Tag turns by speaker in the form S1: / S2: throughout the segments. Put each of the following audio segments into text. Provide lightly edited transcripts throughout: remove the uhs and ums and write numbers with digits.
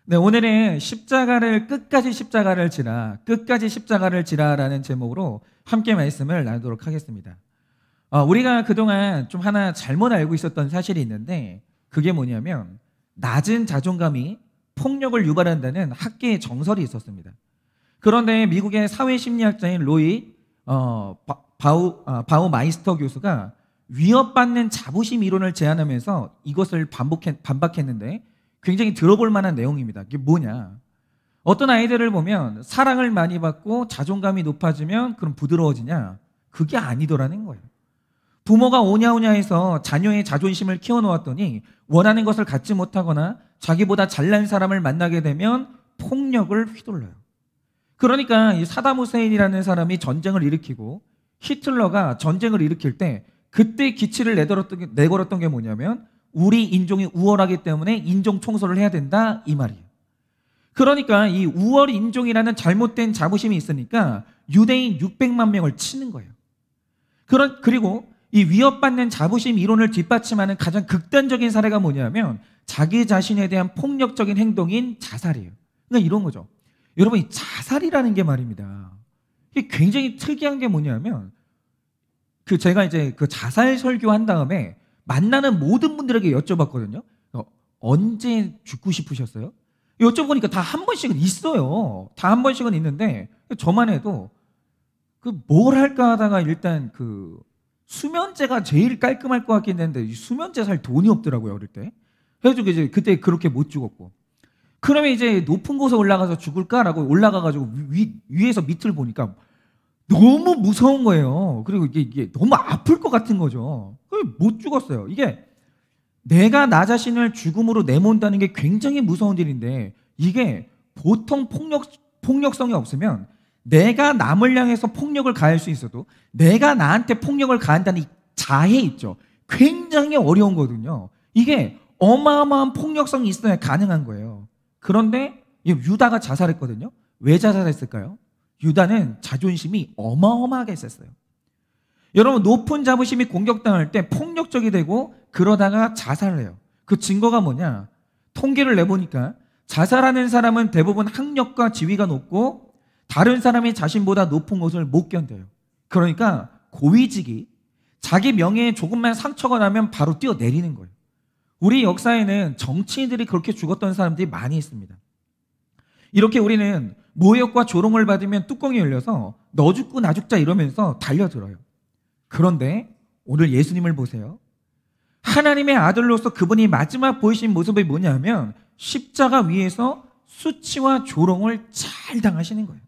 S1: 네, 오늘은 끝까지 십자가를 지라, 끝까지 십자가를 지라라는 제목으로 함께 말씀을 나누도록 하겠습니다. 우리가 그동안 좀 하나 잘못 알고 있었던 사실이 있는데, 그게 뭐냐면 낮은 자존감이 폭력을 유발한다는 학계의 정설이 있었습니다. 그런데 미국의 사회심리학자인 로이 바우마이스터 교수가 위협받는 자부심 이론을 제안하면서 이것을 반박했는데, 굉장히 들어볼 만한 내용입니다. 이게 뭐냐? 어떤 아이들을 보면 사랑을 많이 받고 자존감이 높아지면 그럼 부드러워지냐? 그게 아니더라는 거예요. 부모가 오냐오냐해서 자녀의 자존심을 키워놓았더니 원하는 것을 갖지 못하거나 자기보다 잘난 사람을 만나게 되면 폭력을 휘둘러요. 그러니까 이 사담 후세인이라는 사람이 전쟁을 일으키고 히틀러가 전쟁을 일으킬 때 그때 기치를 내걸었던 게 뭐냐면 우리 인종이 우월하기 때문에 인종 청소를 해야 된다, 이 말이에요. 그러니까 이 우월 인종이라는 잘못된 자부심이 있으니까 유대인 600만 명을 치는 거예요. 그리고 이 위협받는 자부심 이론을 뒷받침하는 가장 극단적인 사례가 뭐냐면 자기 자신에 대한 폭력적인 행동인 자살이에요. 그러니까 이런 거죠. 여러분, 이 자살이라는 게 말입니다. 이게 굉장히 특이한 게 뭐냐면 제가 이제 그 자살 설교한 다음에 만나는 모든 분들에게 여쭤봤거든요. 언제 죽고 싶으셨어요? 여쭤보니까 다 한 번씩은 있어요. 다 한 번씩은 있는데 저만 해도 뭘 할까 하다가 일단 수면제가 제일 깔끔할 것 같긴 했는데 수면제 살 돈이 없더라고요, 어릴 때. 그래가지고 이제 그때 그렇게 못 죽었고. 그러면 이제 높은 곳에 올라가서 죽을까라고 올라가가지고 위에서 밑을 보니까 너무 무서운 거예요. 그리고 이게 너무 아플 것 같은 거죠. 못 죽었어요. 이게 내가 나 자신을 죽음으로 내몬다는 게 굉장히 무서운 일인데, 이게 보통 폭력성이 없으면 내가 남을 향해서 폭력을 가할 수 있어도 내가 나한테 폭력을 가한다는 이 자해 있죠. 굉장히 어려운 거거든요. 이게 어마어마한 폭력성이 있어야 가능한 거예요. 그런데 유다가 자살했거든요. 왜 자살했을까요? 유다는 자존심이 어마어마하게 셌어요. 여러분, 높은 자부심이 공격당할 때 폭력적이 되고 그러다가 자살을 해요. 그 증거가 뭐냐? 통계를 내보니까 자살하는 사람은 대부분 학력과 지위가 높고 다른 사람이 자신보다 높은 것을 못 견뎌요. 그러니까 고위직이 자기 명예에 조금만 상처가 나면 바로 뛰어내리는 거예요. 우리 역사에는 정치인들이 그렇게 죽었던 사람들이 많이 있습니다. 이렇게 우리는 모욕과 조롱을 받으면 뚜껑이 열려서 너 죽고 나 죽자 이러면서 달려들어요. 그런데 오늘 예수님을 보세요. 하나님의 아들로서 그분이 마지막 보이신 모습이 뭐냐면 십자가 위에서 수치와 조롱을 잘 당하시는 거예요.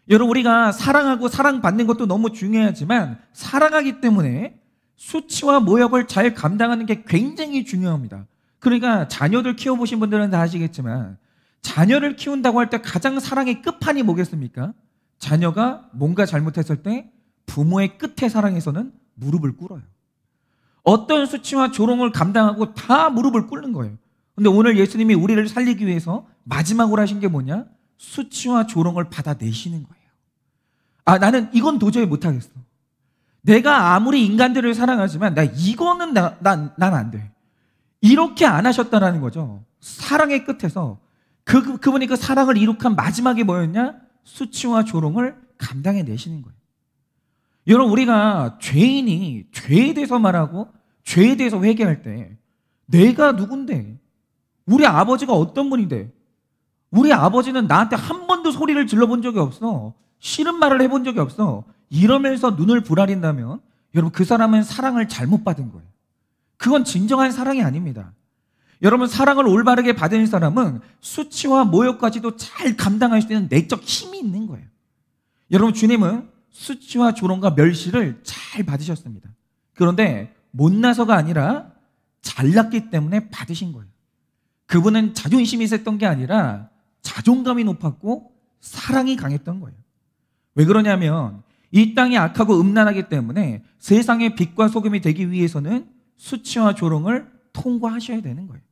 S1: 여러분, 우리가 사랑하고 사랑받는 것도 너무 중요하지만 사랑하기 때문에 수치와 모욕을 잘 감당하는 게 굉장히 중요합니다. 그러니까 자녀들 키워보신 분들은 다 아시겠지만 자녀를 키운다고 할 때 가장 사랑의 끝판이 뭐겠습니까? 자녀가 뭔가 잘못했을 때 부모의 끝에 사랑에서는 무릎을 꿇어요. 어떤 수치와 조롱을 감당하고 다 무릎을 꿇는 거예요. 근데 오늘 예수님이 우리를 살리기 위해서 마지막으로 하신 게 뭐냐? 수치와 조롱을 받아내시는 거예요. 나는 이건 도저히 못하겠어. 내가 아무리 인간들을 사랑하지만 이거는 난 안 돼. 이렇게 안 하셨다라는 거죠. 사랑의 끝에서 그분이 그 사랑을 이룩한 마지막이 뭐였냐? 수치와 조롱을 감당해 내시는 거예요. 여러분, 우리가 죄인이 죄에 대해서 말하고 죄에 대해서 회개할 때 내가 누군데? 우리 아버지가 어떤 분인데? 우리 아버지는 나한테 한 번도 소리를 질러본 적이 없어. 싫은 말을 해본 적이 없어. 이러면서 눈을 부라린다면 여러분, 그 사람은 사랑을 잘못 받은 거예요. 그건 진정한 사랑이 아닙니다. 여러분, 사랑을 올바르게 받은 사람은 수치와 모욕까지도 잘 감당할 수 있는 내적 힘이 있는 거예요. 여러분, 주님은 수치와 조롱과 멸시를 잘 받으셨습니다. 그런데 못나서가 아니라 잘났기 때문에 받으신 거예요. 그분은 자존심이 셌던 게 아니라 자존감이 높았고 사랑이 강했던 거예요. 왜 그러냐면 이 땅이 악하고 음란하기 때문에 세상의 빛과 소금이 되기 위해서는 수치와 조롱을 통과하셔야 되는 거예요.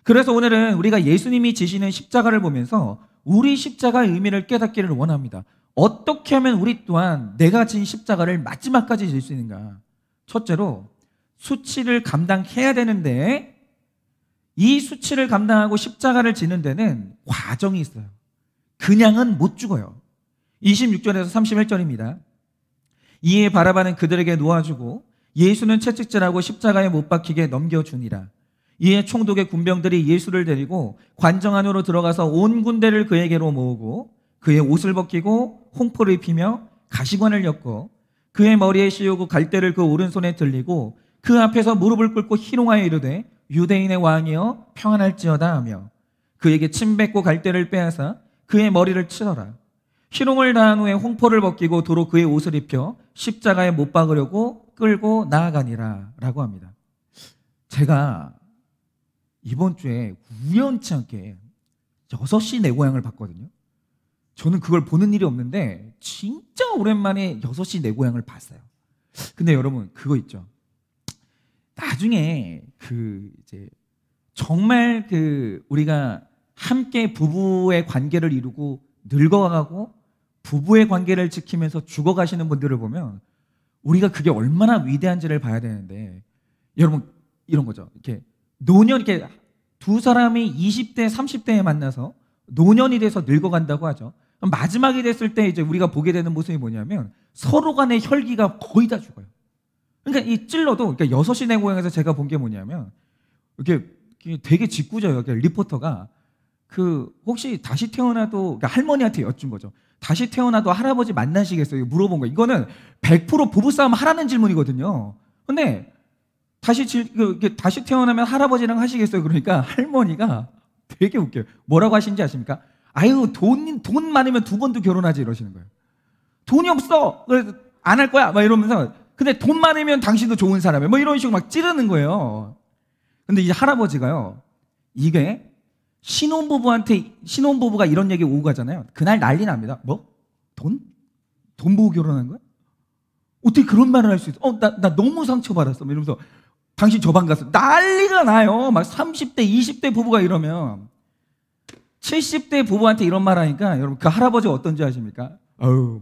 S1: 그래서 오늘은 우리가 예수님이 지시는 십자가를 보면서 우리 십자가의 의미를 깨닫기를 원합니다. 어떻게 하면 우리 또한 내가 진 십자가를 마지막까지 질 수 있는가? 첫째로 수치를 감당해야 되는데 이 수치를 감당하고 십자가를 지는 데는 과정이 있어요. 그냥은 못 죽어요. 26절에서 31절입니다. 이에 바라바는 그들에게 놓아주고 예수는 채찍질하고 십자가에 못 박히게 넘겨주니라. 이에 총독의 군병들이 예수를 데리고 관정 안으로 들어가서 온 군대를 그에게로 모으고 그의 옷을 벗기고 홍포를 입히며 가시관을 엮고 그의 머리에 씌우고 갈대를 그 오른손에 들리고 그 앞에서 무릎을 꿇고 희롱하여 이르되 유대인의 왕이여 평안할지어다 하며 그에게 침 뱉고 갈대를 빼앗아 그의 머리를 치더라. 희롱을 다한 후에 홍포를 벗기고 도로 그의 옷을 입혀 십자가에 못 박으려고 끌고 나아가니라 라고 합니다. 제가 이번 주에 우연치 않게 6시 내 고향을 봤거든요. 저는 그걸 보는 일이 없는데 진짜 오랜만에 6시 내 고향을 봤어요. 근데 여러분 그거 있죠. 나중에 이제 정말 우리가 함께 부부의 관계를 이루고 늙어가고 부부의 관계를 지키면서 죽어가시는 분들을 보면 우리가 그게 얼마나 위대한지를 봐야 되는데, 여러분 이런 거죠. 이렇게 노년, 이렇게 두 사람이 20대 30대에 만나서 노년이 돼서 늙어간다고 하죠. 마지막이 됐을 때 이제 우리가 보게 되는 모습이 뭐냐면 서로 간의 혈기가 거의 다 죽어요. 그러니까 이 찔러도, 그러니까 6시 내 고향에서 제가 본 게 뭐냐면 이렇게 되게 짓궂어요. 리포터가 혹시 다시 태어나도, 그러니까 할머니한테 여쭌 거죠. 다시 태어나도 할아버지 만나시겠어요? 물어본 거예요. 이거는 100% 부부싸움 하라는 질문이거든요. 근데 다시 태어나면 할아버지랑 하시겠어요? 그러니까 할머니가 되게 웃겨요. 뭐라고 하신지 아십니까? 아유, 돈 많으면 2번도 결혼하지 이러시는 거예요. 돈이 없어. 그래서 안 할 거야. 막 이러면서, 근데 돈 많으면 당신도 좋은 사람이야. 뭐 이런 식으로 막 찌르는 거예요. 근데 이제 할아버지가요, 이게 신혼부부가 이런 얘기 오고 가잖아요. 그날 난리 납니다. 뭐? 돈 보고 결혼한 거야? 어떻게 그런 말을 할 수 있어? 나 너무 상처받았어. 이러면서 당신 저 방 가서 난리가 나요. 막 30대, 20대 부부가 이러면 70대 부부한테 이런 말 하니까 여러분 그 할아버지가 어떤지 아십니까? 어우,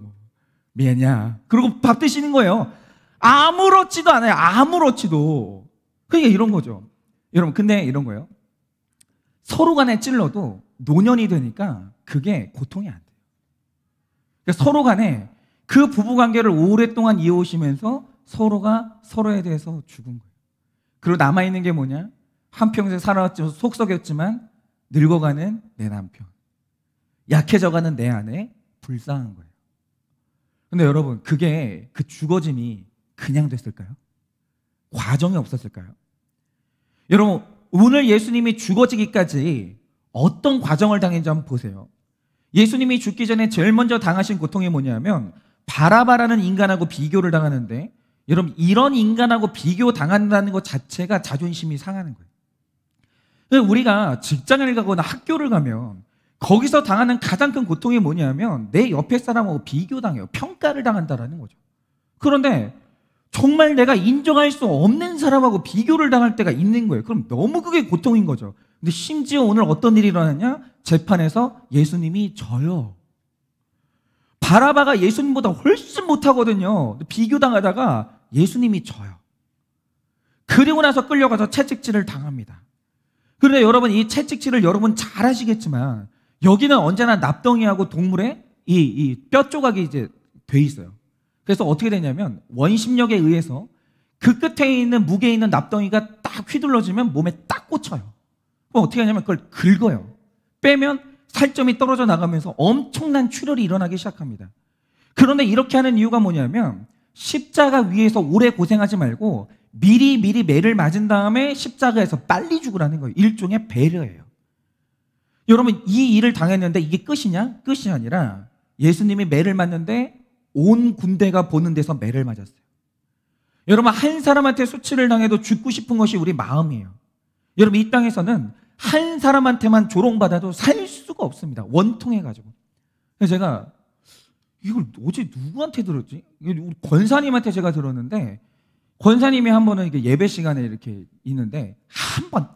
S1: 미안이야. 그리고 밥 드시는 거예요. 아무렇지도 않아요. 아무렇지도. 그러니까 이런 거죠. 여러분, 근데 이런 거예요. 서로 간에 찔러도 노년이 되니까 그게 고통이 안 돼요. 그러니까 서로 간에 그 부부관계를 오랫동안 이어오시면서 서로가 서로에 대해서 죽은 거예요. 그리고 남아있는 게 뭐냐? 한평생 살아왔지만 속썩였지만 늙어가는 내 남편, 약해져가는 내 아내, 불쌍한 거예요. 근데 여러분, 그게 그 죽어짐이 그냥 됐을까요? 과정이 없었을까요? 여러분, 오늘 예수님이 죽어지기까지 어떤 과정을 당했는지 한번 보세요. 예수님이 죽기 전에 제일 먼저 당하신 고통이 뭐냐면 바라바라는 인간하고 비교를 당하는데, 여러분 이런 인간하고 비교 당한다는 것 자체가 자존심이 상하는 거예요. 우리가 직장을 가거나 학교를 가면 거기서 당하는 가장 큰 고통이 뭐냐면 내 옆에 사람하고 비교당해요. 평가를 당한다라는 거죠. 그런데 정말 내가 인정할 수 없는 사람하고 비교를 당할 때가 있는 거예요. 그럼 너무 그게 고통인 거죠. 근데 심지어 오늘 어떤 일이 일어나냐? 재판에서 예수님이 져요. 바라바가 예수님보다 훨씬 못하거든요. 비교당하다가 예수님이 져요. 그리고 나서 끌려가서 채찍질을 당합니다. 그런데 여러분, 이 채찍질을 여러분 잘 아시겠지만 여기는 언제나 납덩이하고 동물의 이 뼈 조각이 이제 돼 있어요. 그래서 어떻게 되냐면 원심력에 의해서 그 끝에 있는 무게에 있는 납덩이가 딱 휘둘러지면 몸에 딱 꽂혀요. 그럼 어떻게 하냐면 그걸 긁어요. 빼면 살점이 떨어져 나가면서 엄청난 출혈이 일어나기 시작합니다. 그런데 이렇게 하는 이유가 뭐냐면 십자가 위에서 오래 고생하지 말고 미리 매를 맞은 다음에 십자가에서 빨리 죽으라는 거예요. 일종의 배려예요. 여러분, 이 일을 당했는데 이게 끝이냐? 끝이 아니라 예수님이 매를 맞는데 온 군대가 보는 데서 매를 맞았어요. 여러분, 한 사람한테 수치를 당해도 죽고 싶은 것이 우리 마음이에요. 여러분, 이 땅에서는 한 사람한테만 조롱받아도 살 수가 없습니다. 원통해가지고. 그래서 제가 이걸 어제 누구한테 들었지? 우리 권사님한테 제가 들었는데, 권사님이 한 번은 이렇게 예배 시간에 이렇게 있는데 한 번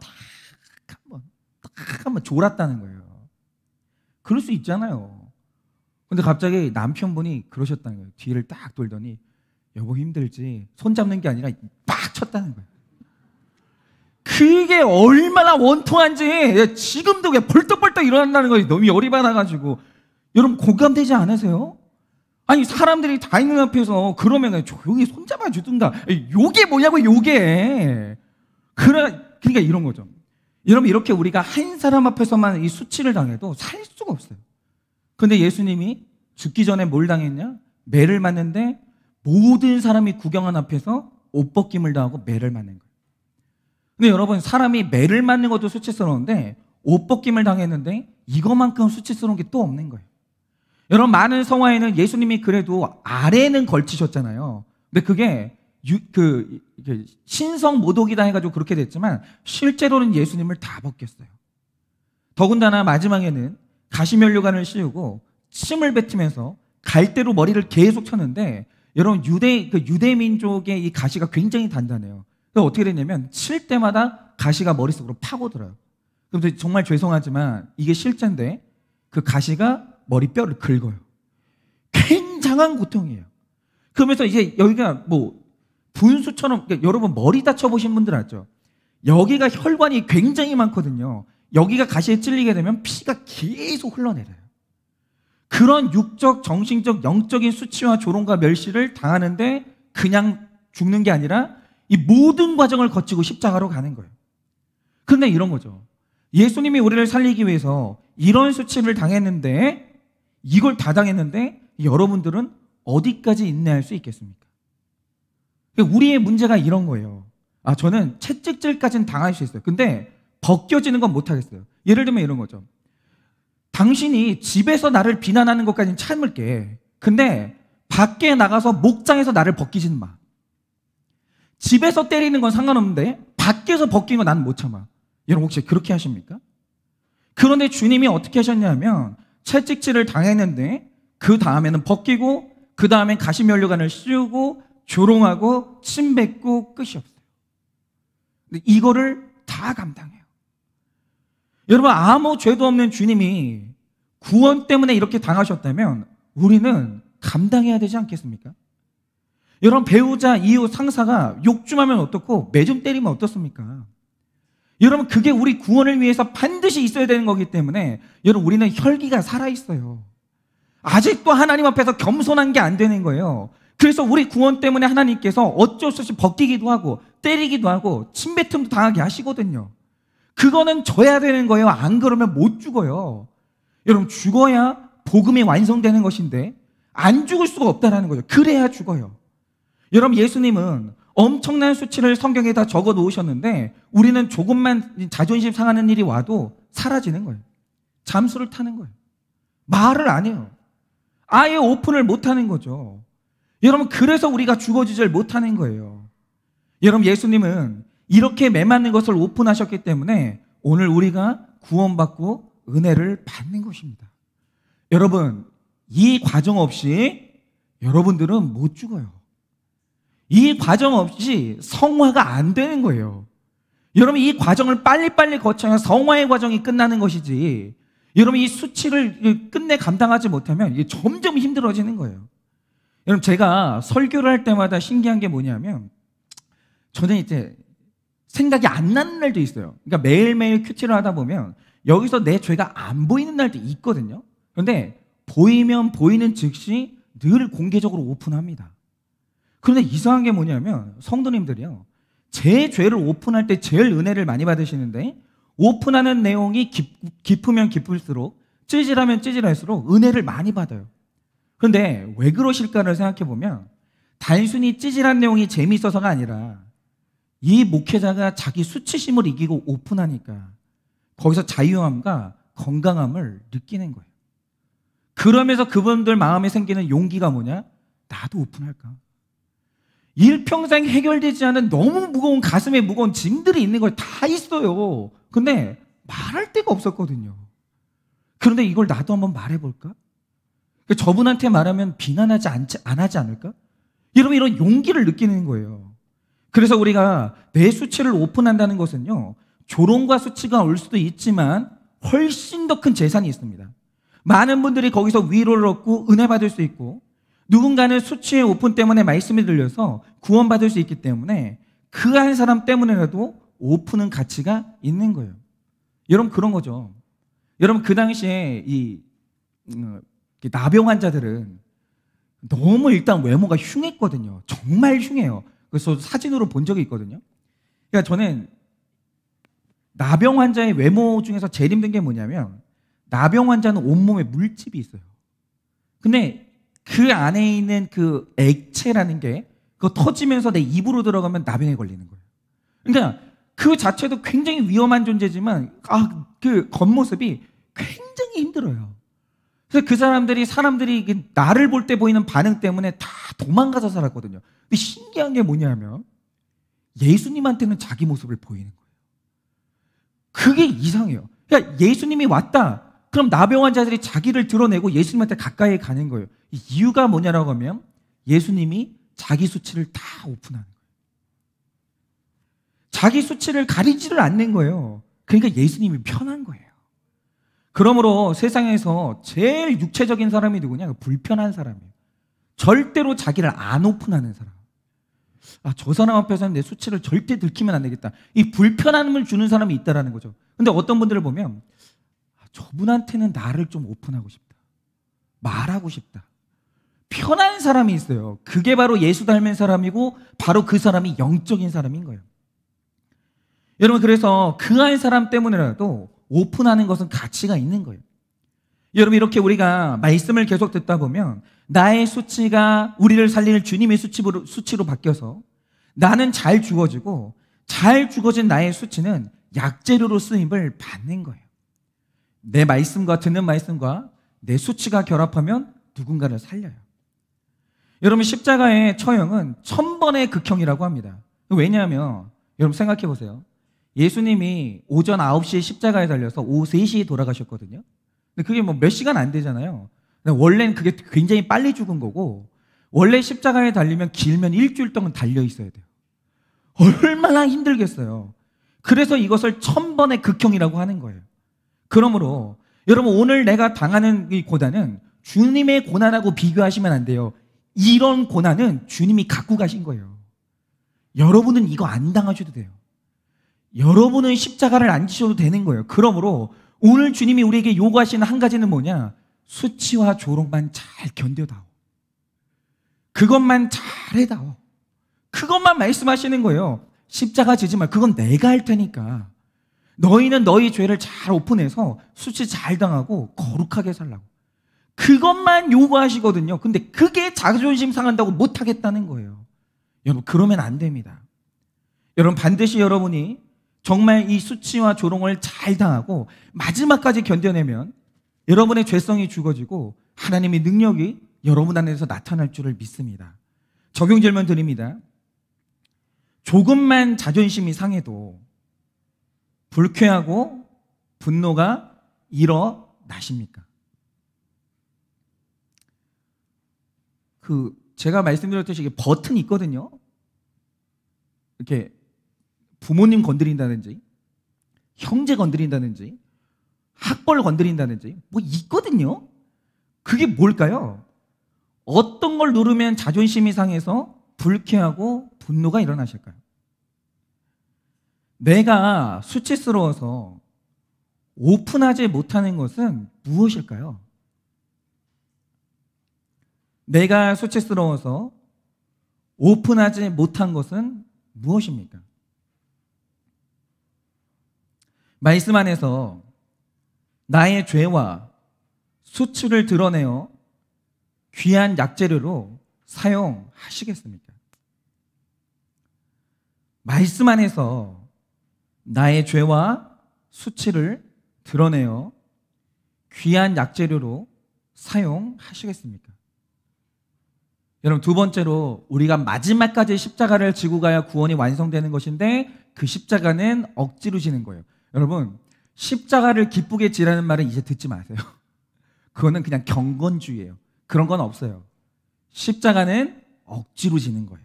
S1: 졸았다는 거예요. 그럴 수 있잖아요. 근데 갑자기 남편분이 그러셨다는 거예요. 뒤를 딱 돌더니 여보 힘들지? 손 잡는 게 아니라 빡 쳤다는 거예요. 그게 얼마나 원통한지 지금도 왜 벌떡벌떡 일어난다는 거예요. 너무 열이 받아가지고. 여러분 공감되지 않으세요? 아니 사람들이 다 있는 앞에서 그러면 조용히 손잡아 주든가. 요게 뭐냐고 요게. 그러니까 이런 거죠. 여러분 이렇게 우리가 한 사람 앞에서만 이 수치를 당해도 살 수가 없어요. 근데 예수님이 죽기 전에 뭘 당했냐? 매를 맞는데 모든 사람이 구경한 앞에서 옷 벗김을 당하고 매를 맞는 거예요. 근데 여러분 사람이 매를 맞는 것도 수치스러운데 옷 벗김을 당했는데 이거만큼 수치스러운 게 또 없는 거예요. 여러분 많은 성화에는 예수님이 그래도 아래는 걸치셨잖아요. 근데 그게 신성 모독이다 해가지고 그렇게 됐지만 실제로는 예수님을 다 벗겼어요. 더군다나 마지막에는 가시면류관을 씌우고 침을 뱉으면서 갈대로 머리를 계속 쳤는데 여러분 유대 민족의 이 가시가 굉장히 단단해요. 그래서 어떻게 됐냐면 칠 때마다 가시가 머릿속으로 파고들어요. 그럼 정말 죄송하지만 이게 실제인데 그 가시가 머리뼈를 긁어요. 굉장한 고통이에요. 그러면서 이제 여기가 뭐 분수처럼, 그러니까 여러분 머리 다쳐보신 분들 알죠? 여기가 혈관이 굉장히 많거든요. 여기가 가시에 찔리게 되면 피가 계속 흘러내려요. 그런 육적, 정신적, 영적인 수치와 조롱과 멸시를 당하는데 그냥 죽는 게 아니라 이 모든 과정을 거치고 십자가로 가는 거예요. 그런데 이런 거죠. 예수님이 우리를 살리기 위해서 이런 수치를 당했는데, 이걸 다 당했는데 여러분들은 어디까지 인내할 수 있겠습니까? 우리의 문제가 이런 거예요. 저는 채찍질까지는 당할 수 있어요. 근데 벗겨지는 건 못하겠어요. 예를 들면 이런 거죠. 당신이 집에서 나를 비난하는 것까지는 참을게. 근데 밖에 나가서 목장에서 나를 벗기지는 마. 집에서 때리는 건 상관없는데 밖에서 벗기는 건 나는 못 참아. 여러분 혹시 그렇게 하십니까? 그런데 주님이 어떻게 하셨냐면 채찍질을 당했는데 그 다음에는 벗기고 그 다음엔 가시면류관을 씌우고 조롱하고 침 뱉고 끝이 없어요. 근데 이거를 다 감당해요. 여러분 아무 죄도 없는 주님이 구원 때문에 이렇게 당하셨다면 우리는 감당해야 되지 않겠습니까? 여러분 배우자, 이웃, 상사가 욕 좀 하면 어떻고 매 좀 때리면 어떻습니까? 여러분 그게 우리 구원을 위해서 반드시 있어야 되는 거기 때문에 여러분 우리는 혈기가 살아있어요. 아직도 하나님 앞에서 겸손한 게 안 되는 거예요. 그래서 우리 구원 때문에 하나님께서 어쩔 수 없이 벗기기도 하고 때리기도 하고 침뱉음도 당하게 하시거든요. 그거는 져야 되는 거예요. 안 그러면 못 죽어요. 여러분 죽어야 복음이 완성되는 것인데 안 죽을 수가 없다는 거죠. 그래야 죽어요. 여러분 예수님은 엄청난 수치를 성경에다 적어 놓으셨는데 우리는 조금만 자존심 상하는 일이 와도 사라지는 거예요. 잠수를 타는 거예요. 말을 안 해요. 아예 오픈을 못 하는 거죠. 여러분 그래서 우리가 죽어지질 못하는 거예요. 여러분 예수님은 이렇게 매맞는 것을 오픈하셨기 때문에 오늘 우리가 구원받고 은혜를 받는 것입니다. 여러분 이 과정 없이 여러분들은 못 죽어요. 이 과정 없이 성화가 안 되는 거예요. 여러분 이 과정을 빨리빨리 거쳐야 성화의 과정이 끝나는 것이지 여러분 이 수치를 끝내 감당하지 못하면 이게 점점 힘들어지는 거예요. 여러분 제가 설교를 할 때마다 신기한 게 뭐냐면 저는 이제 생각이 안 나는 날도 있어요. 그러니까 매일매일 큐티를 하다 보면 여기서 내 죄가 안 보이는 날도 있거든요. 그런데 보이면 보이는 즉시 늘 공개적으로 오픈합니다. 그런데 이상한 게 뭐냐면 성도님들이요. 제 죄를 오픈할 때 제일 은혜를 많이 받으시는데 오픈하는 내용이 깊으면 깊을수록 찌질하면 찌질할수록 은혜를 많이 받아요. 그런데 왜 그러실까를 생각해 보면 단순히 찌질한 내용이 재미있어서가 아니라 이 목회자가 자기 수치심을 이기고 오픈하니까 거기서 자유함과 건강함을 느끼는 거예요. 그러면서 그분들 마음에 생기는 용기가 뭐냐? 나도 오픈할까? 일평생 해결되지 않은 너무 무거운 가슴에 무거운 짐들이 있는 걸 다 있어요. 근데 말할 데가 없었거든요. 그런데 이걸 나도 한번 말해볼까? 저분한테 말하면 비난하지 안 하지 않을까? 여러분 이런 용기를 느끼는 거예요. 그래서 우리가 내 수치를 오픈한다는 것은요. 조롱과 수치가 올 수도 있지만 훨씬 더 큰 재산이 있습니다. 많은 분들이 거기서 위로를 얻고 은혜 받을 수 있고 누군가는 수치의 오픈 때문에 말씀이 들려서 구원받을 수 있기 때문에 그 한 사람 때문에라도 오픈은 가치가 있는 거예요. 여러분 그런 거죠. 여러분 그 당시에 이 나병 환자들은 너무 일단 외모가 흉했거든요. 정말 흉해요. 그래서 사진으로 본 적이 있거든요. 그러니까 저는 나병 환자의 외모 중에서 제일 힘든 게 뭐냐면 나병 환자는 온몸에 물집이 있어요. 근데 그 안에 있는 그 액체라는 게 그거 터지면서 내 입으로 들어가면 나병에 걸리는 거예요. 그러니까 그 자체도 굉장히 위험한 존재지만 그 겉모습이 굉장히 힘들어요. 그래서 그 사람들이 나를 볼 때 보이는 반응 때문에 다 도망가서 살았거든요. 근데 신기한 게 뭐냐면 예수님한테는 자기 모습을 보이는 거예요. 그게 이상해요. 그러니까 예수님이 왔다. 그럼 나병 환자들이 자기를 드러내고 예수님한테 가까이 가는 거예요. 이유가 뭐냐라고 하면 예수님이 자기 수치를 다 오픈하는 거예요. 자기 수치를 가리지를 않는 거예요. 그러니까 예수님이 편한 거예요. 그러므로 세상에서 제일 육체적인 사람이 누구냐? 불편한 사람이에요. 절대로 자기를 안 오픈하는 사람. 저 사람 앞에서는 내 수치를 절대 들키면 안 되겠다. 이 불편함을 주는 사람이 있다라는 거죠. 근데 어떤 분들을 보면 저분한테는 나를 좀 오픈하고 싶다. 말하고 싶다. 편한 사람이 있어요. 그게 바로 예수 닮은 사람이고 바로 그 사람이 영적인 사람인 거예요. 여러분 그래서 그 한 사람 때문에라도 오픈하는 것은 가치가 있는 거예요. 여러분 이렇게 우리가 말씀을 계속 듣다 보면 나의 수치가 우리를 살리는 주님의 수치로 바뀌어서 나는 잘 죽어지고 잘 죽어진 나의 수치는 약재료로 쓰임을 받는 거예요. 내 말씀과 듣는 말씀과 내 수치가 결합하면 누군가를 살려요. 여러분 십자가의 처형은 1000번의 극형이라고 합니다. 왜냐하면 여러분 생각해 보세요. 예수님이 오전 9시에 십자가에 달려서 오후 3시에 돌아가셨거든요. 근데 그게 뭐 몇 시간 안 되잖아요. 원래는 그게 굉장히 빨리 죽은 거고 원래 십자가에 달리면 길면 일주일 동안 달려 있어야 돼요. 얼마나 힘들겠어요. 그래서 이것을 1000번의 극형이라고 하는 거예요. 그러므로 여러분 오늘 내가 당하는 이 고난은 주님의 고난하고 비교하시면 안 돼요. 이런 고난은 주님이 갖고 가신 거예요. 여러분은 이거 안 당하셔도 돼요. 여러분은 십자가를 안 지셔도 되는 거예요. 그러므로 오늘 주님이 우리에게 요구하시는 한 가지는 뭐냐? 수치와 조롱만 잘 견뎌다오. 그것만 잘해다오. 그것만 말씀하시는 거예요. 십자가 지지 말. 그건 내가 할 테니까. 너희는 너희 죄를 잘 오픈해서 수치 잘 당하고 거룩하게 살라고. 그것만 요구하시거든요. 근데 그게 자존심 상한다고 못하겠다는 거예요. 여러분 그러면 안 됩니다. 여러분 반드시 여러분이 정말 이 수치와 조롱을 잘 당하고 마지막까지 견뎌내면 여러분의 죄성이 죽어지고 하나님의 능력이 여러분 안에서 나타날 줄을 믿습니다. 적용 질문 드립니다. 조금만 자존심이 상해도 불쾌하고 분노가 일어나십니까? 제가 말씀드렸듯이 이게 버튼이 있거든요. 이렇게 부모님 건드린다든지 형제 건드린다든지 학벌 건드린다든지 뭐 있거든요. 그게 뭘까요? 어떤 걸 누르면 자존심이 상해서 불쾌하고 분노가 일어나실까요? 내가 수치스러워서 오픈하지 못하는 것은 무엇일까요? 내가 수치스러워서 오픈하지 못한 것은 무엇입니까? 말씀 안에서 나의 죄와 수치를 드러내어 귀한 약재료로 사용하시겠습니까? 말씀 안에서 나의 죄와 수치를 드러내어 귀한 약재료로 사용하시겠습니까? 여러분 두 번째로 우리가 마지막까지 십자가를 지고 가야 구원이 완성되는 것인데 그 십자가는 억지로 지는 거예요. 여러분 십자가를 기쁘게 지라는 말은 이제 듣지 마세요. 그거는 그냥 경건주의예요. 그런 건 없어요. 십자가는 억지로 지는 거예요.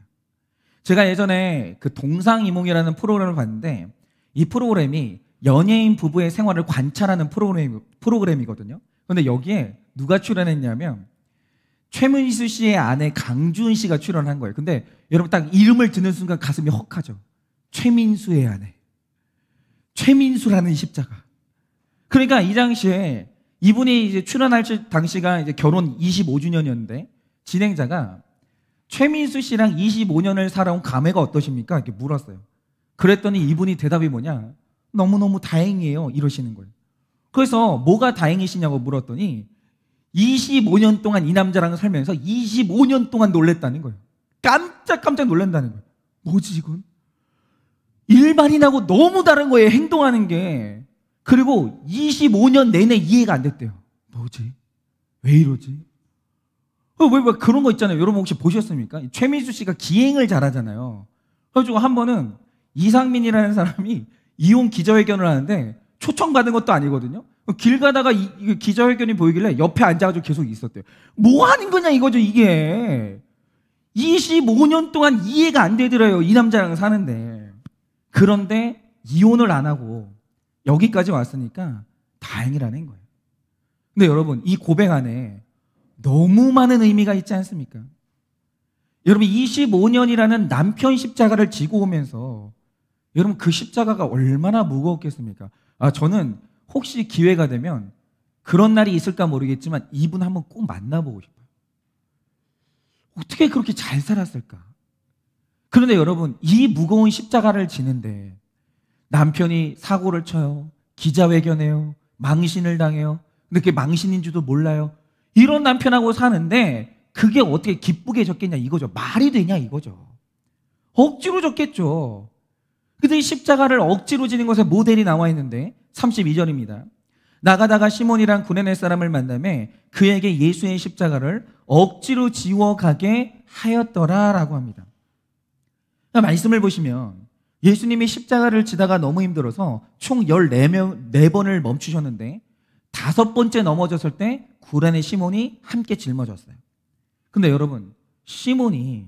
S1: 제가 예전에 그 동상이몽이라는 프로그램을 봤는데 이 프로그램이 연예인 부부의 생활을 관찰하는 프로그램이거든요. 그런데 여기에 누가 출연했냐면 최민수 씨의 아내 강주은 씨가 출연한 거예요. 근데 여러분 딱 이름을 듣는 순간 가슴이 헉하죠. 최민수의 아내. 최민수라는 십자가. 그러니까 이 당시에 이분이 이제 출연할 당시가 이제 결혼 25주년이었는데 진행자가 최민수 씨랑 25년을 살아온 감회가 어떠십니까? 이렇게 물었어요. 그랬더니 이분이 대답이 뭐냐? 너무너무 다행이에요. 이러시는 거예요. 그래서 뭐가 다행이시냐고 물었더니 25년 동안 이 남자랑 살면서 25년 동안 놀랬다는 거예요. 깜짝 놀란다는 거예요. 뭐지 이건? 일반인하고 너무 다른 거예요. 행동하는 게. 그리고 25년 내내 이해가 안 됐대요. 뭐지? 왜 이러지? 왜 그런 거 있잖아요. 여러분 혹시 보셨습니까? 최민수 씨가 기행을 잘하잖아요. 그래가지고 한 번은 이상민이라는 사람이 이혼 기자회견을 하는데 초청받은 것도 아니거든요. 길 가다가 이 기자회견이 보이길래 옆에 앉아가지고 계속 있었대요. 뭐 하는 거냐 이거죠 이게. 25년 동안 이해가 안 되더래요. 이 남자랑 사는데. 그런데 이혼을 안 하고 여기까지 왔으니까 다행이라는 거예요. 근데 여러분 이 고백 안에 너무 많은 의미가 있지 않습니까? 여러분 25년이라는 남편 십자가를 지고 오면서 여러분 그 십자가가 얼마나 무거웠겠습니까? 저는 혹시 기회가 되면 그런 날이 있을까 모르겠지만 이분 한번 꼭 만나보고 싶어요. 어떻게 그렇게 잘 살았을까? 그런데 여러분 이 무거운 십자가를 지는데 남편이 사고를 쳐요. 기자회견해요. 망신을 당해요. 근데 그게 망신인 줄도 몰라요. 이런 남편하고 사는데 그게 어떻게 기쁘게 졌겠냐 이거죠. 말이 되냐 이거죠. 억지로 졌겠죠. 근데 이 십자가를 억지로 지는 것에 모델이 나와 있는데 32절입니다. 나가다가 시몬이란 구레네 사람을 만나매 그에게 예수의 십자가를 억지로 지워가게 하였더라라고 합니다. 말씀을 보시면 예수님이 십자가를 지다가 너무 힘들어서 총 14번을 멈추셨는데 5번째 넘어졌을 때 구레네 시몬이 함께 짊어졌어요. 근데 여러분 시몬이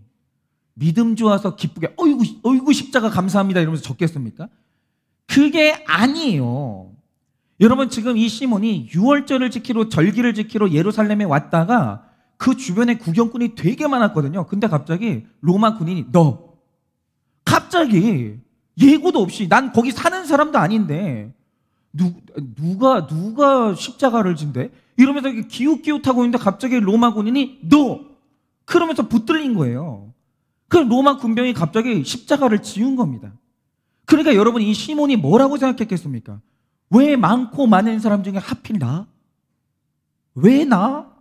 S1: 믿음 좋아서 기쁘게 어이구 십자가 감사합니다 이러면서 졌겠습니까? 그게 아니에요. 여러분 지금 이 시몬이 유월절을 지키러 절기를 지키러 예루살렘에 왔다가 그 주변에 구경꾼이 되게 많았거든요. 근데 갑자기 로마 군인이 갑자기 예고도 없이 난 거기 사는 사람도 아닌데 누가 십자가를 진대? 이러면서 기웃기웃하고 있는데 갑자기 로마 군인이 그러면서 붙들린 거예요. 그 로마 군병이 갑자기 십자가를 지운 겁니다. 그러니까 여러분 이 시몬이 뭐라고 생각했겠습니까? 왜 많고 많은 사람 중에 하필 나? 왜 나?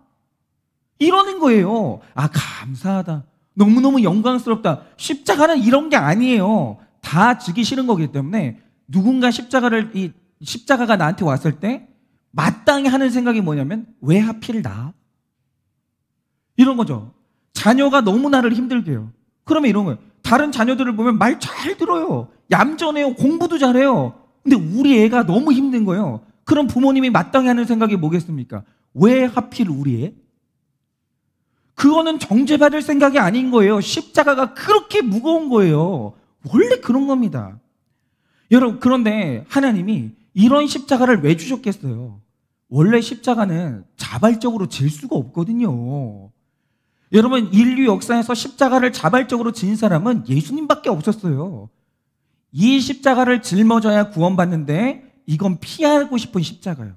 S1: 이러는 거예요. 감사하다. 너무너무 영광스럽다. 십자가는 이런 게 아니에요. 다 지기 싫은 거기 때문에 누군가 십자가가 나한테 왔을 때 마땅히 하는 생각이 뭐냐면 왜 하필 나? 이런 거죠. 자녀가 너무 나를 힘들게 해요. 그러면 이런 거예요. 다른 자녀들을 보면 말 잘 들어요. 얌전해요. 공부도 잘해요. 근데 우리 애가 너무 힘든 거예요. 그럼 부모님이 마땅히 하는 생각이 뭐겠습니까? 왜 하필 우리 애? 그거는 정죄받을 생각이 아닌 거예요. 십자가가 그렇게 무거운 거예요. 원래 그런 겁니다. 여러분 그런데 하나님이 이런 십자가를 왜 주셨겠어요? 원래 십자가는 자발적으로 질 수가 없거든요. 여러분 인류 역사에서 십자가를 자발적으로 진 사람은 예수님밖에 없었어요. 이 십자가를 짊어져야 구원받는데 이건 피하고 싶은 십자가예요.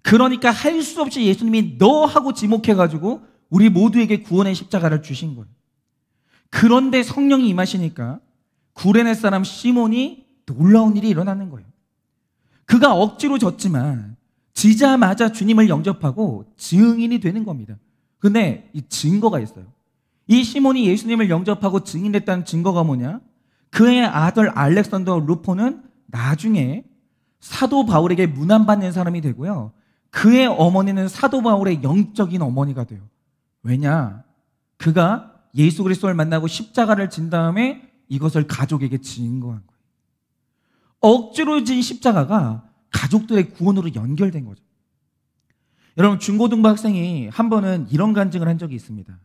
S1: 그러니까 할 수 없이 예수님이 너 하고 지목해가지고 우리 모두에게 구원의 십자가를 주신 거예요. 그런데 성령이 임하시니까 구레네 사람 시몬이 놀라운 일이 일어나는 거예요. 그가 억지로 졌지만 지자마자 주님을 영접하고 증인이 되는 겁니다. 근데 이 증거가 있어요. 이 시몬이 예수님을 영접하고 증인했다는 증거가 뭐냐? 그의 아들 알렉산더 루포는 나중에 사도 바울에게 문안받는 사람이 되고요. 그의 어머니는 사도 바울의 영적인 어머니가 돼요. 왜냐? 그가 예수 그리스도를 만나고 십자가를 진 다음에 이것을 가족에게 증거한 거예요. 억지로 진 십자가가 가족들의 구원으로 연결된 거죠. 여러분 중고등부 학생이 한 번은 이런 간증을 한 적이 있습니다.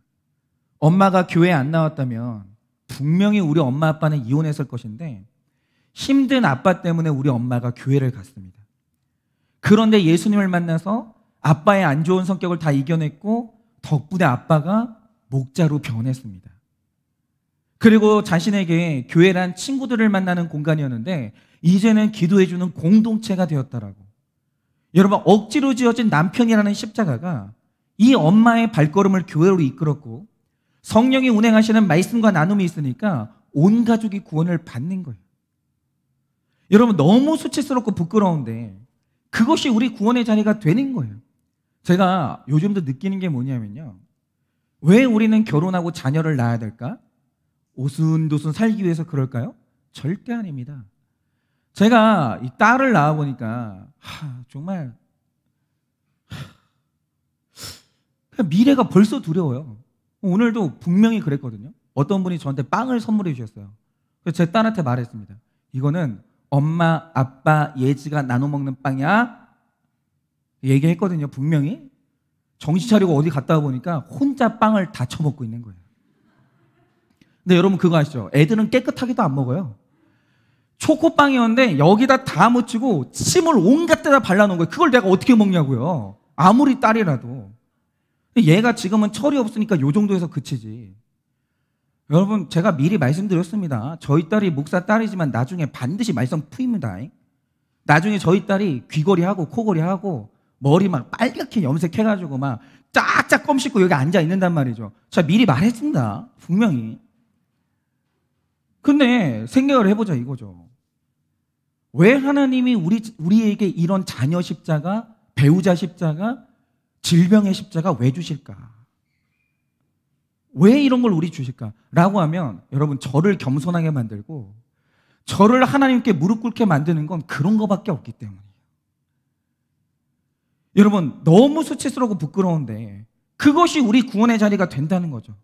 S1: 엄마가 교회에 안 나왔다면 분명히 우리 엄마 아빠는 이혼했을 것인데 힘든 아빠 때문에 우리 엄마가 교회를 갔습니다. 그런데 예수님을 만나서 아빠의 안 좋은 성격을 다 이겨냈고 덕분에 아빠가 목자로 변했습니다. 그리고 자신에게 교회란 친구들을 만나는 공간이었는데 이제는 기도해주는 공동체가 되었다라고. 여러분, 억지로 지어진 남편이라는 십자가가 이 엄마의 발걸음을 교회로 이끌었고 성령이 운행하시는 말씀과 나눔이 있으니까 온 가족이 구원을 받는 거예요. 여러분, 너무 수치스럽고 부끄러운데 그것이 우리 구원의 자리가 되는 거예요. 제가 요즘도 느끼는 게 뭐냐면요, 왜 우리는 결혼하고 자녀를 낳아야 될까? 오순도순 살기 위해서 그럴까요? 절대 아닙니다. 제가 이 딸을 낳아보니까 정말 미래가 벌써 두려워요. 오늘도 분명히 그랬거든요. 어떤 분이 저한테 빵을 선물해 주셨어요. 그래서 제 딸한테 말했습니다. 이거는 엄마, 아빠, 예지가 나눠 먹는 빵이야. 얘기했거든요. 분명히. 정신 차리고 어디 갔다 와 보니까 혼자 빵을 다 처먹고 있는 거예요. 근데 여러분 그거 아시죠? 애들은 깨끗하게도 안 먹어요. 초코빵이었는데 여기다 다 묻히고 침을 온갖 데다 발라놓은 거예요. 그걸 내가 어떻게 먹냐고요. 아무리 딸이라도. 얘가 지금은 철이 없으니까 요 정도에서 그치지. 여러분, 제가 미리 말씀드렸습니다. 저희 딸이 목사 딸이지만 나중에 반드시 말썽 푸입니다. 나중에 저희 딸이 귀걸이하고 코걸이하고 머리 막 빨갛게 염색해가지고 막 쫙쫙 껌 씹고 여기 앉아 있는단 말이죠. 제가 미리 말했습니다. 분명히. 근데 생각을 해보자 이거죠. 왜 하나님이 우리에게 이런 자녀 십자가, 배우자 십자가, 질병의 십자가 왜 주실까? 왜 이런 걸 우리 주실까? 라고 하면 여러분, 저를 겸손하게 만들고 저를 하나님께 무릎 꿇게 만드는 건 그런 거밖에 없기 때문이에요. 여러분, 너무 수치스럽고 부끄러운데 그것이 우리 구원의 자리가 된다는 거죠.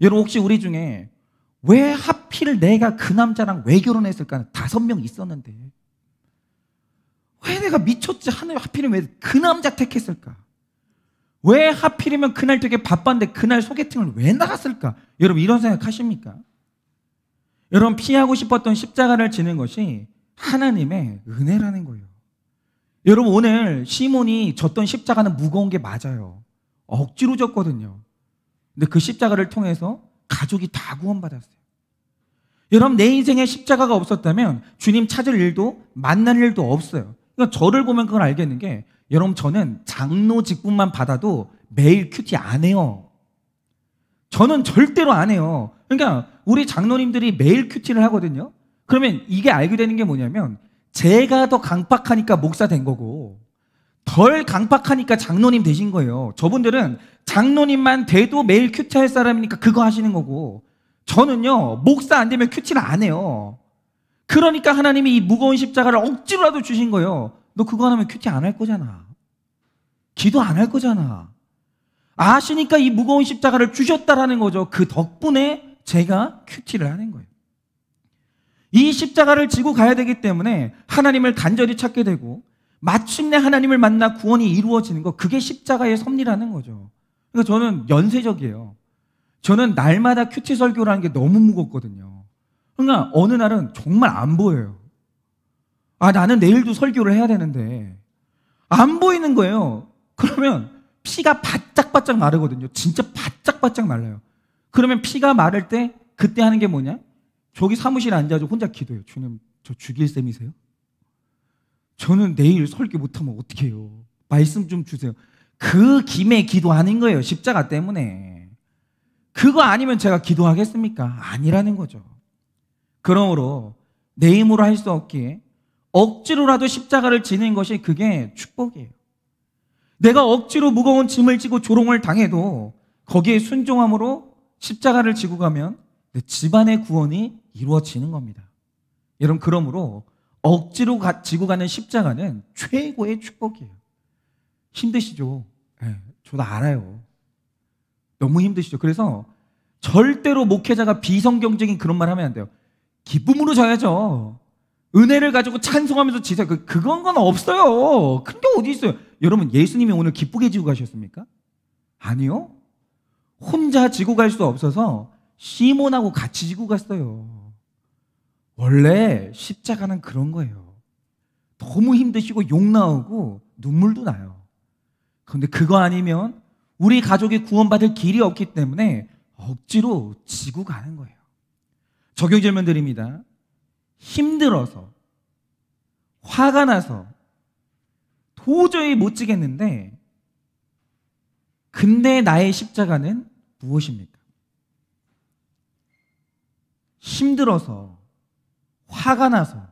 S1: 여러분, 혹시 우리 중에 왜 하필 내가 그 남자랑 왜 결혼했을까? 5명 있었는데 왜 내가 미쳤지? 하필이면 왜 그 남자 택했을까? 왜 하필이면 그날 되게 바빴는데 그날 소개팅을 왜 나갔을까? 여러분, 이런 생각 하십니까? 여러분, 피하고 싶었던 십자가를 지는 것이 하나님의 은혜라는 거예요. 여러분, 오늘 시몬이 졌던 십자가는 무거운 게 맞아요. 억지로 졌거든요. 근데 그 십자가를 통해서 가족이 다 구원받았어요. 여러분, 내 인생에 십자가가 없었다면 주님 찾을 일도 만날 일도 없어요. 그러니까 저를 보면 그걸 알겠는 게, 여러분, 저는 장로 직분만 받아도 매일 큐티 안 해요. 저는 절대로 안 해요. 그러니까 우리 장로님들이 매일 큐티를 하거든요. 그러면 이게 알게 되는 게 뭐냐면, 제가 더 강팍하니까 목사 된 거고 덜 강팍하니까 장로님 되신 거예요. 저분들은 장로님만 돼도 매일 큐티 할 사람이니까 그거 하시는 거고, 저는요, 목사 안 되면 큐티를 안 해요. 그러니까 하나님이 이 무거운 십자가를 억지로라도 주신 거예요. 너 그거 안 하면 큐티 안 할 거잖아. 기도 안 할 거잖아. 아시니까 이 무거운 십자가를 주셨다라는 거죠. 그 덕분에 제가 큐티를 하는 거예요. 이 십자가를 지고 가야 되기 때문에 하나님을 간절히 찾게 되고 마침내 하나님을 만나 구원이 이루어지는 거, 그게 십자가의 섭리라는 거죠. 그러니까 저는 연쇄적이에요. 저는 날마다 큐티 설교라는 게 너무 무겁거든요. 그러니까 어느 날은 정말 안 보여요. 나는 내일도 설교를 해야 되는데 안 보이는 거예요. 그러면 피가 바짝바짝 마르거든요. 진짜 바짝바짝 말라요. 그러면 피가 마를 때 그때 하는 게 뭐냐? 저기 사무실에 앉아서 혼자 기도해요. 주님, 저 죽일 셈이세요? 저는 내일 설교 못하면 어떡해요? 말씀 좀 주세요. 그 김에 기도하는 거예요. 십자가 때문에. 그거 아니면 제가 기도하겠습니까? 아니라는 거죠. 그러므로 내 힘으로 할 수 없기에 억지로라도 십자가를 지는 것이, 그게 축복이에요. 내가 억지로 무거운 짐을 지고 조롱을 당해도 거기에 순종함으로 십자가를 지고 가면 내 집안의 구원이 이루어지는 겁니다. 여러분, 그러므로 억지로 지고 가는 십자가는 최고의 축복이에요. 힘드시죠? 네, 저도 알아요. 너무 힘드시죠? 그래서 절대로 목회자가 비성경적인 그런 말 하면 안 돼요. 기쁨으로 져야죠. 은혜를 가지고 찬송하면서 지세요. 그건 건 없어요. 그런 게 어디 있어요? 여러분, 예수님이 오늘 기쁘게 지고 가셨습니까? 아니요. 혼자 지고 갈 수 없어서 시몬하고 같이 지고 갔어요. 원래 십자가는 그런 거예요. 너무 힘드시고 욕 나오고 눈물도 나요. 그런데 그거 아니면 우리 가족이 구원받을 길이 없기 때문에 억지로 지고 가는 거예요. 적용 질문 드립니다. 힘들어서 화가 나서 도저히 못 지겠는데, 근데 나의 십자가는 무엇입니까? 힘들어서, 화가 나서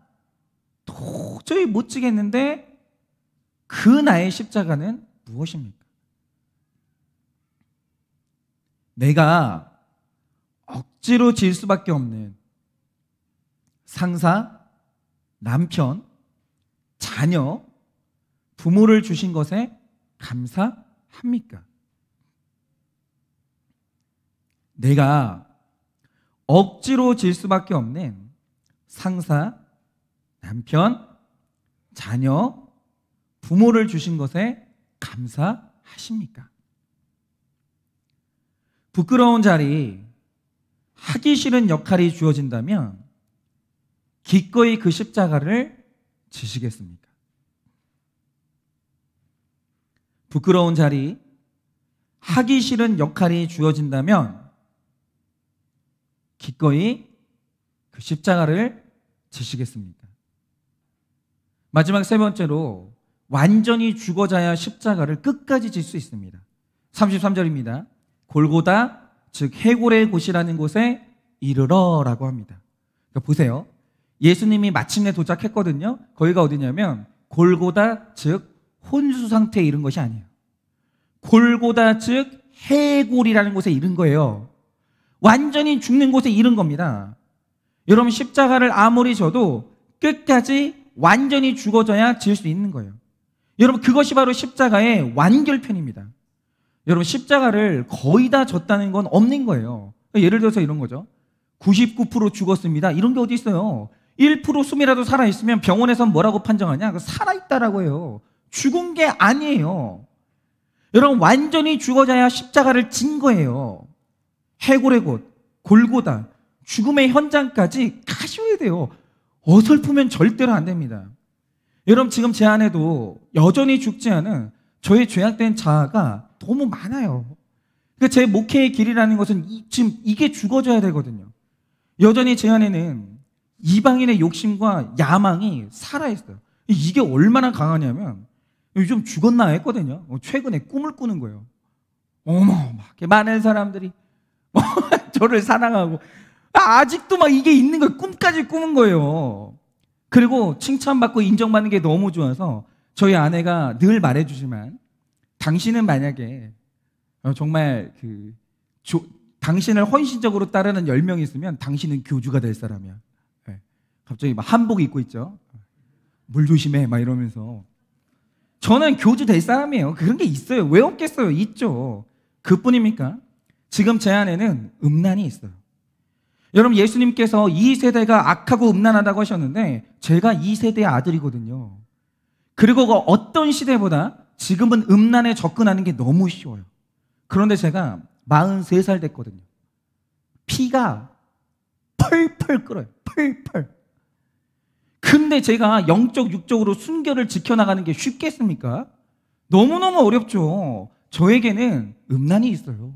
S1: 도저히 못 지겠는데 그 나의 십자가는 무엇입니까? 내가 억지로 질 수밖에 없는 상사, 남편, 자녀, 부모를 주신 것에 감사합니까? 내가 억지로 질 수밖에 없는 상사, 남편, 자녀, 부모를 주신 것에 감사하십니까? 부끄러운 자리, 하기 싫은 역할이 주어진다면 기꺼이 그 십자가를 지시겠습니까? 부끄러운 자리, 하기 싫은 역할이 주어진다면 기꺼이 그 십자가를 지시겠습니까? 마지막 세 번째로, 완전히 죽어져야 십자가를 끝까지 질 수 있습니다. 33절입니다. 골고다, 즉 해골의 곳이라는 곳에 이르러라고 합니다. 그러니까 보세요. 예수님이 마침내 도착했거든요. 거기가 어디냐면 골고다, 즉 혼수 상태에 이른 것이 아니에요. 골고다, 즉 해골이라는 곳에 이른 거예요. 완전히 죽는 곳에 이른 겁니다. 여러분, 십자가를 아무리 져도 끝까지 완전히 죽어져야 질 수 있는 거예요. 여러분, 그것이 바로 십자가의 완결편입니다. 여러분, 십자가를 거의 다 졌다는 건 없는 거예요. 예를 들어서 이런 거죠. 99% 죽었습니다. 이런 게 어디 있어요? 1% 숨이라도 살아있으면 병원에서는 뭐라고 판정하냐? 살아있다라고 해요. 죽은 게 아니에요. 여러분, 완전히 죽어져야 십자가를 진 거예요. 해골의 곳, 골고다, 죽음의 현장까지 가셔야 돼요. 어설프면 절대로 안 됩니다. 여러분, 지금 제 안에도 여전히 죽지 않은 저의 죄악된 자아가 너무 많아요. 그러니까 제 목회의 길이라는 것은 지금 이게 죽어져야 되거든요. 여전히 제 안에는 이방인의 욕심과 야망이 살아있어요. 이게 얼마나 강하냐면 요즘 죽었나 했거든요. 최근에 꿈을 꾸는 거예요. 어마어마하게 많은 사람들이 저를 사랑하고, 아직도 막 이게 있는 거예요. 꿈까지 꾸는 거예요. 그리고 칭찬받고 인정받는 게 너무 좋아서 저희 아내가 늘 말해주지만, 당신은 만약에 정말 당신을 헌신적으로 따르는 10명 있으면 당신은 교주가 될 사람이야. 네. 갑자기 막 한복 입고 있죠. 물 조심해 막 이러면서. 저는 교주 될 사람이에요. 그런 게 있어요. 왜 없겠어요? 있죠. 그뿐입니까? 지금 제 안에는 음란이 있어요. 여러분, 예수님께서 이 세대가 악하고 음란하다고 하셨는데 제가 이 세대의 아들이거든요. 그리고 그 어떤 시대보다 지금은 음란에 접근하는 게 너무 쉬워요. 그런데 제가 43살 됐거든요. 피가 펄펄 끓어요. 펄펄. 근데 제가 영적, 육적으로 순결을 지켜나가는 게 쉽겠습니까? 너무너무 어렵죠. 저에게는 음란이 있어요.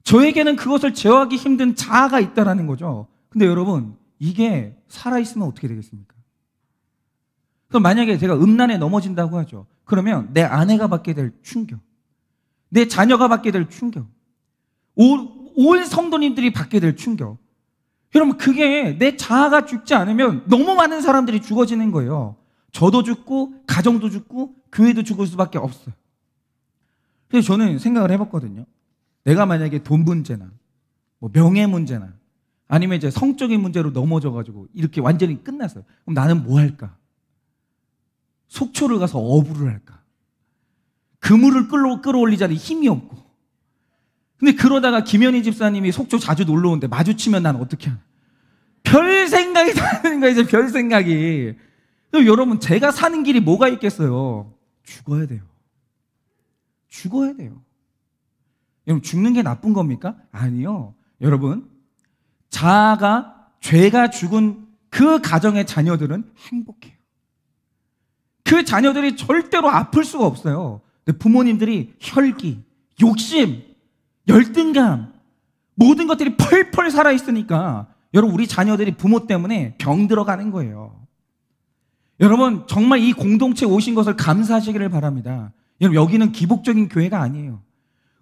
S1: 저에게는 그것을 제어하기 힘든 자아가 있다는 거죠. 근데 여러분, 이게 살아있으면 어떻게 되겠습니까? 그럼 만약에 제가 음란에 넘어진다고 하죠. 그러면 내 아내가 받게 될 충격, 내 자녀가 받게 될 충격, 온 성도님들이 받게 될 충격. 여러분, 그게 내 자아가 죽지 않으면 너무 많은 사람들이 죽어지는 거예요. 저도 죽고 가정도 죽고 교회도 죽을 수밖에 없어요. 그래서 저는 생각을 해봤거든요. 내가 만약에 돈 문제나 뭐 명예 문제나 아니면 이제 성적인 문제로 넘어져가지고 이렇게 완전히 끝났어요. 그럼 나는 뭐 할까? 속초를 가서 어부를 할까? 그물을 끌어올리자니 힘이 없고. 근데 그러다가 김현희 집사님이 속초 자주 놀러 오는데 마주치면 난 어떻게 하나? 별 생각이 나는 거예요. 이제 별 생각이. 그럼 여러분, 제가 사는 길이 뭐가 있겠어요? 죽어야 돼요. 죽어야 돼요. 여러분, 죽는 게 나쁜 겁니까? 아니요. 여러분, 자아가, 죄가 죽은 그 가정의 자녀들은 행복해요. 그 자녀들이 절대로 아플 수가 없어요. 근데 부모님들이 혈기, 욕심, 열등감, 모든 것들이 펄펄 살아있으니까 여러분, 우리 자녀들이 부모 때문에 병 들어가는 거예요. 여러분 정말 이 공동체에 오신 것을 감사하시기를 바랍니다. 여러분 여기는 기복적인 교회가 아니에요.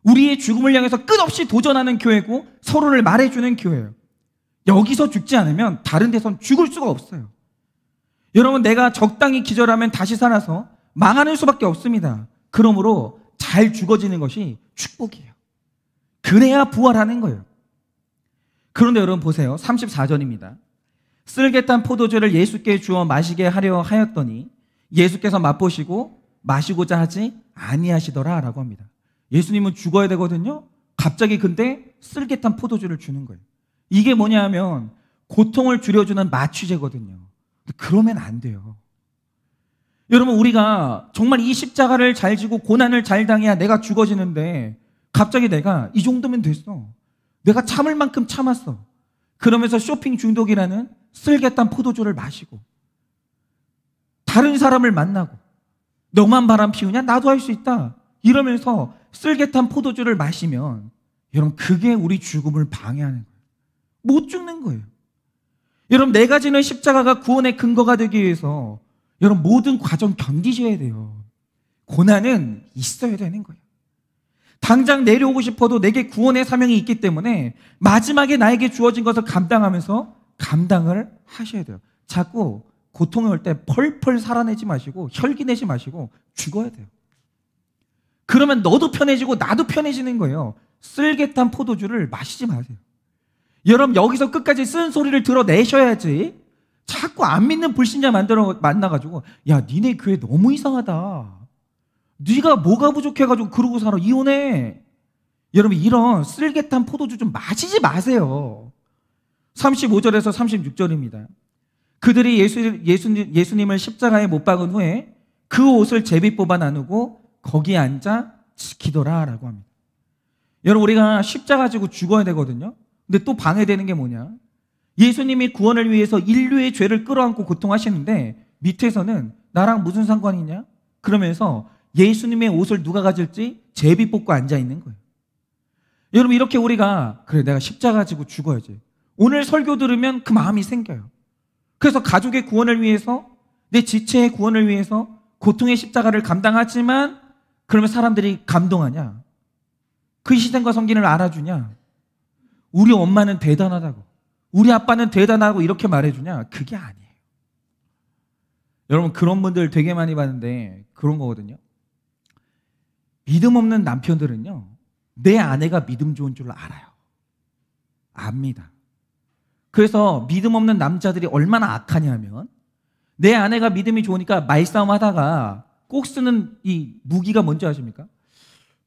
S1: 우리의 죽음을 향해서 끝없이 도전하는 교회고 서로를 말해주는 교회예요. 여기서 죽지 않으면 다른 데선 죽을 수가 없어요. 여러분 내가 적당히 기절하면 다시 살아서 망하는 수밖에 없습니다. 그러므로 잘 죽어지는 것이 축복이에요. 그래야 부활하는 거예요. 그런데 여러분 보세요. 34절입니다. 쓸개탄 포도주를 예수께 주어 마시게 하려 하였더니 예수께서 맛보시고 마시고자 하지 아니하시더라 라고 합니다. 예수님은 죽어야 되거든요. 갑자기 근데 쓸개탄 포도주를 주는 거예요. 이게 뭐냐 하면 고통을 줄여주는 마취제거든요. 그러면 안 돼요. 여러분 우리가 정말 이 십자가를 잘 지고 고난을 잘 당해야 내가 죽어지는데 갑자기 내가 이 정도면 됐어. 내가 참을 만큼 참았어. 그러면서 쇼핑 중독이라는 쓸개탄 포도주를 마시고 다른 사람을 만나고 너만 바람 피우냐? 나도 할 수 있다. 이러면서 쓸개탄 포도주를 마시면 여러분 그게 우리 죽음을 방해하는 거예요. 못 죽는 거예요. 여러분 내가 지는 십자가가 구원의 근거가 되기 위해서 여러분 모든 과정 견디셔야 돼요. 고난은 있어야 되는 거예요. 당장 내려오고 싶어도 내게 구원의 사명이 있기 때문에 마지막에 나에게 주어진 것을 감당하면서 감당을 하셔야 돼요. 자꾸 고통이 올 때 펄펄 살아내지 마시고 혈기 내지 마시고 죽어야 돼요. 그러면 너도 편해지고 나도 편해지는 거예요. 쓸개탄 포도주를 마시지 마세요. 여러분 여기서 끝까지 쓴 소리를 들어내셔야지. 자꾸 안 믿는 불신자 만나가지고 야 니네 교회 너무 이상하다. 네가 뭐가 부족해가지고 그러고 살아. 이혼해. 여러분 이런 쓸개탄 포도주 좀 마시지 마세요. 35절에서 36절입니다. 그들이 예수님을 십자가에 못 박은 후에 그 옷을 제비 뽑아 나누고 거기에 앉아 지키더라 라고 합니다. 여러분 우리가 십자가 지고 죽어야 되거든요. 근데 또 방해되는 게 뭐냐? 예수님이 구원을 위해서 인류의 죄를 끌어안고 고통하시는데 밑에서는 나랑 무슨 상관이냐? 그러면서 예수님의 옷을 누가 가질지 제비 뽑고 앉아있는 거예요. 여러분 이렇게 우리가 그래 내가 십자가 지고 죽어야지. 오늘 설교 들으면 그 마음이 생겨요. 그래서 가족의 구원을 위해서 내 지체의 구원을 위해서 고통의 십자가를 감당하지만 그러면 사람들이 감동하냐? 그 희생과 섬기를 알아주냐? 우리 엄마는 대단하다고 우리 아빠는 대단하고 이렇게 말해주냐? 그게 아니에요. 여러분 그런 분들 되게 많이 봤는데 그런 거거든요. 믿음 없는 남편들은요 내 아내가 믿음 좋은 줄 알아요. 압니다. 그래서 믿음 없는 남자들이 얼마나 악하냐면 내 아내가 믿음이 좋으니까 말싸움 하다가 꼭 쓰는 이 무기가 뭔지 아십니까?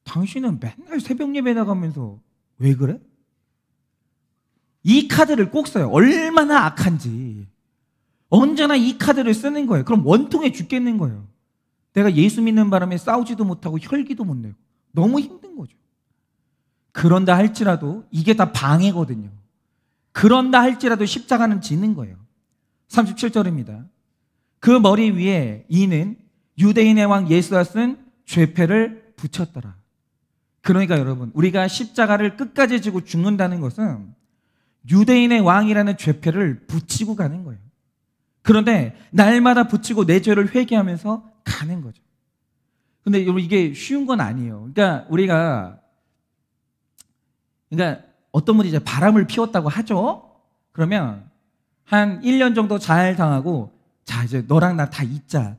S1: 당신은 맨날 새벽 예배 나가면서 왜 그래? 이 카드를 꼭 써요. 얼마나 악한지. 언제나 이 카드를 쓰는 거예요. 그럼 원통해 죽겠는 거예요. 내가 예수 믿는 바람에 싸우지도 못하고 혈기도 못 내고 너무 힘든 거죠. 그런다 할지라도 이게 다 방해거든요. 그런다 할지라도 십자가는 지는 거예요. 37절입니다. 그 머리 위에 이는 유대인의 왕 예수가 쓴 죄패를 붙였더라. 그러니까 여러분 우리가 십자가를 끝까지 지고 죽는다는 것은 유대인의 왕이라는 죄패를 붙이고 가는 거예요. 그런데 날마다 붙이고 내 죄를 회개하면서 가는 거죠. 근데 여러분 이게 쉬운 건 아니에요. 그러니까 어떤 분이 이제 바람을 피웠다고 하죠. 그러면 한 1년 정도 잘 당하고 자 이제 너랑 나 다 잊자.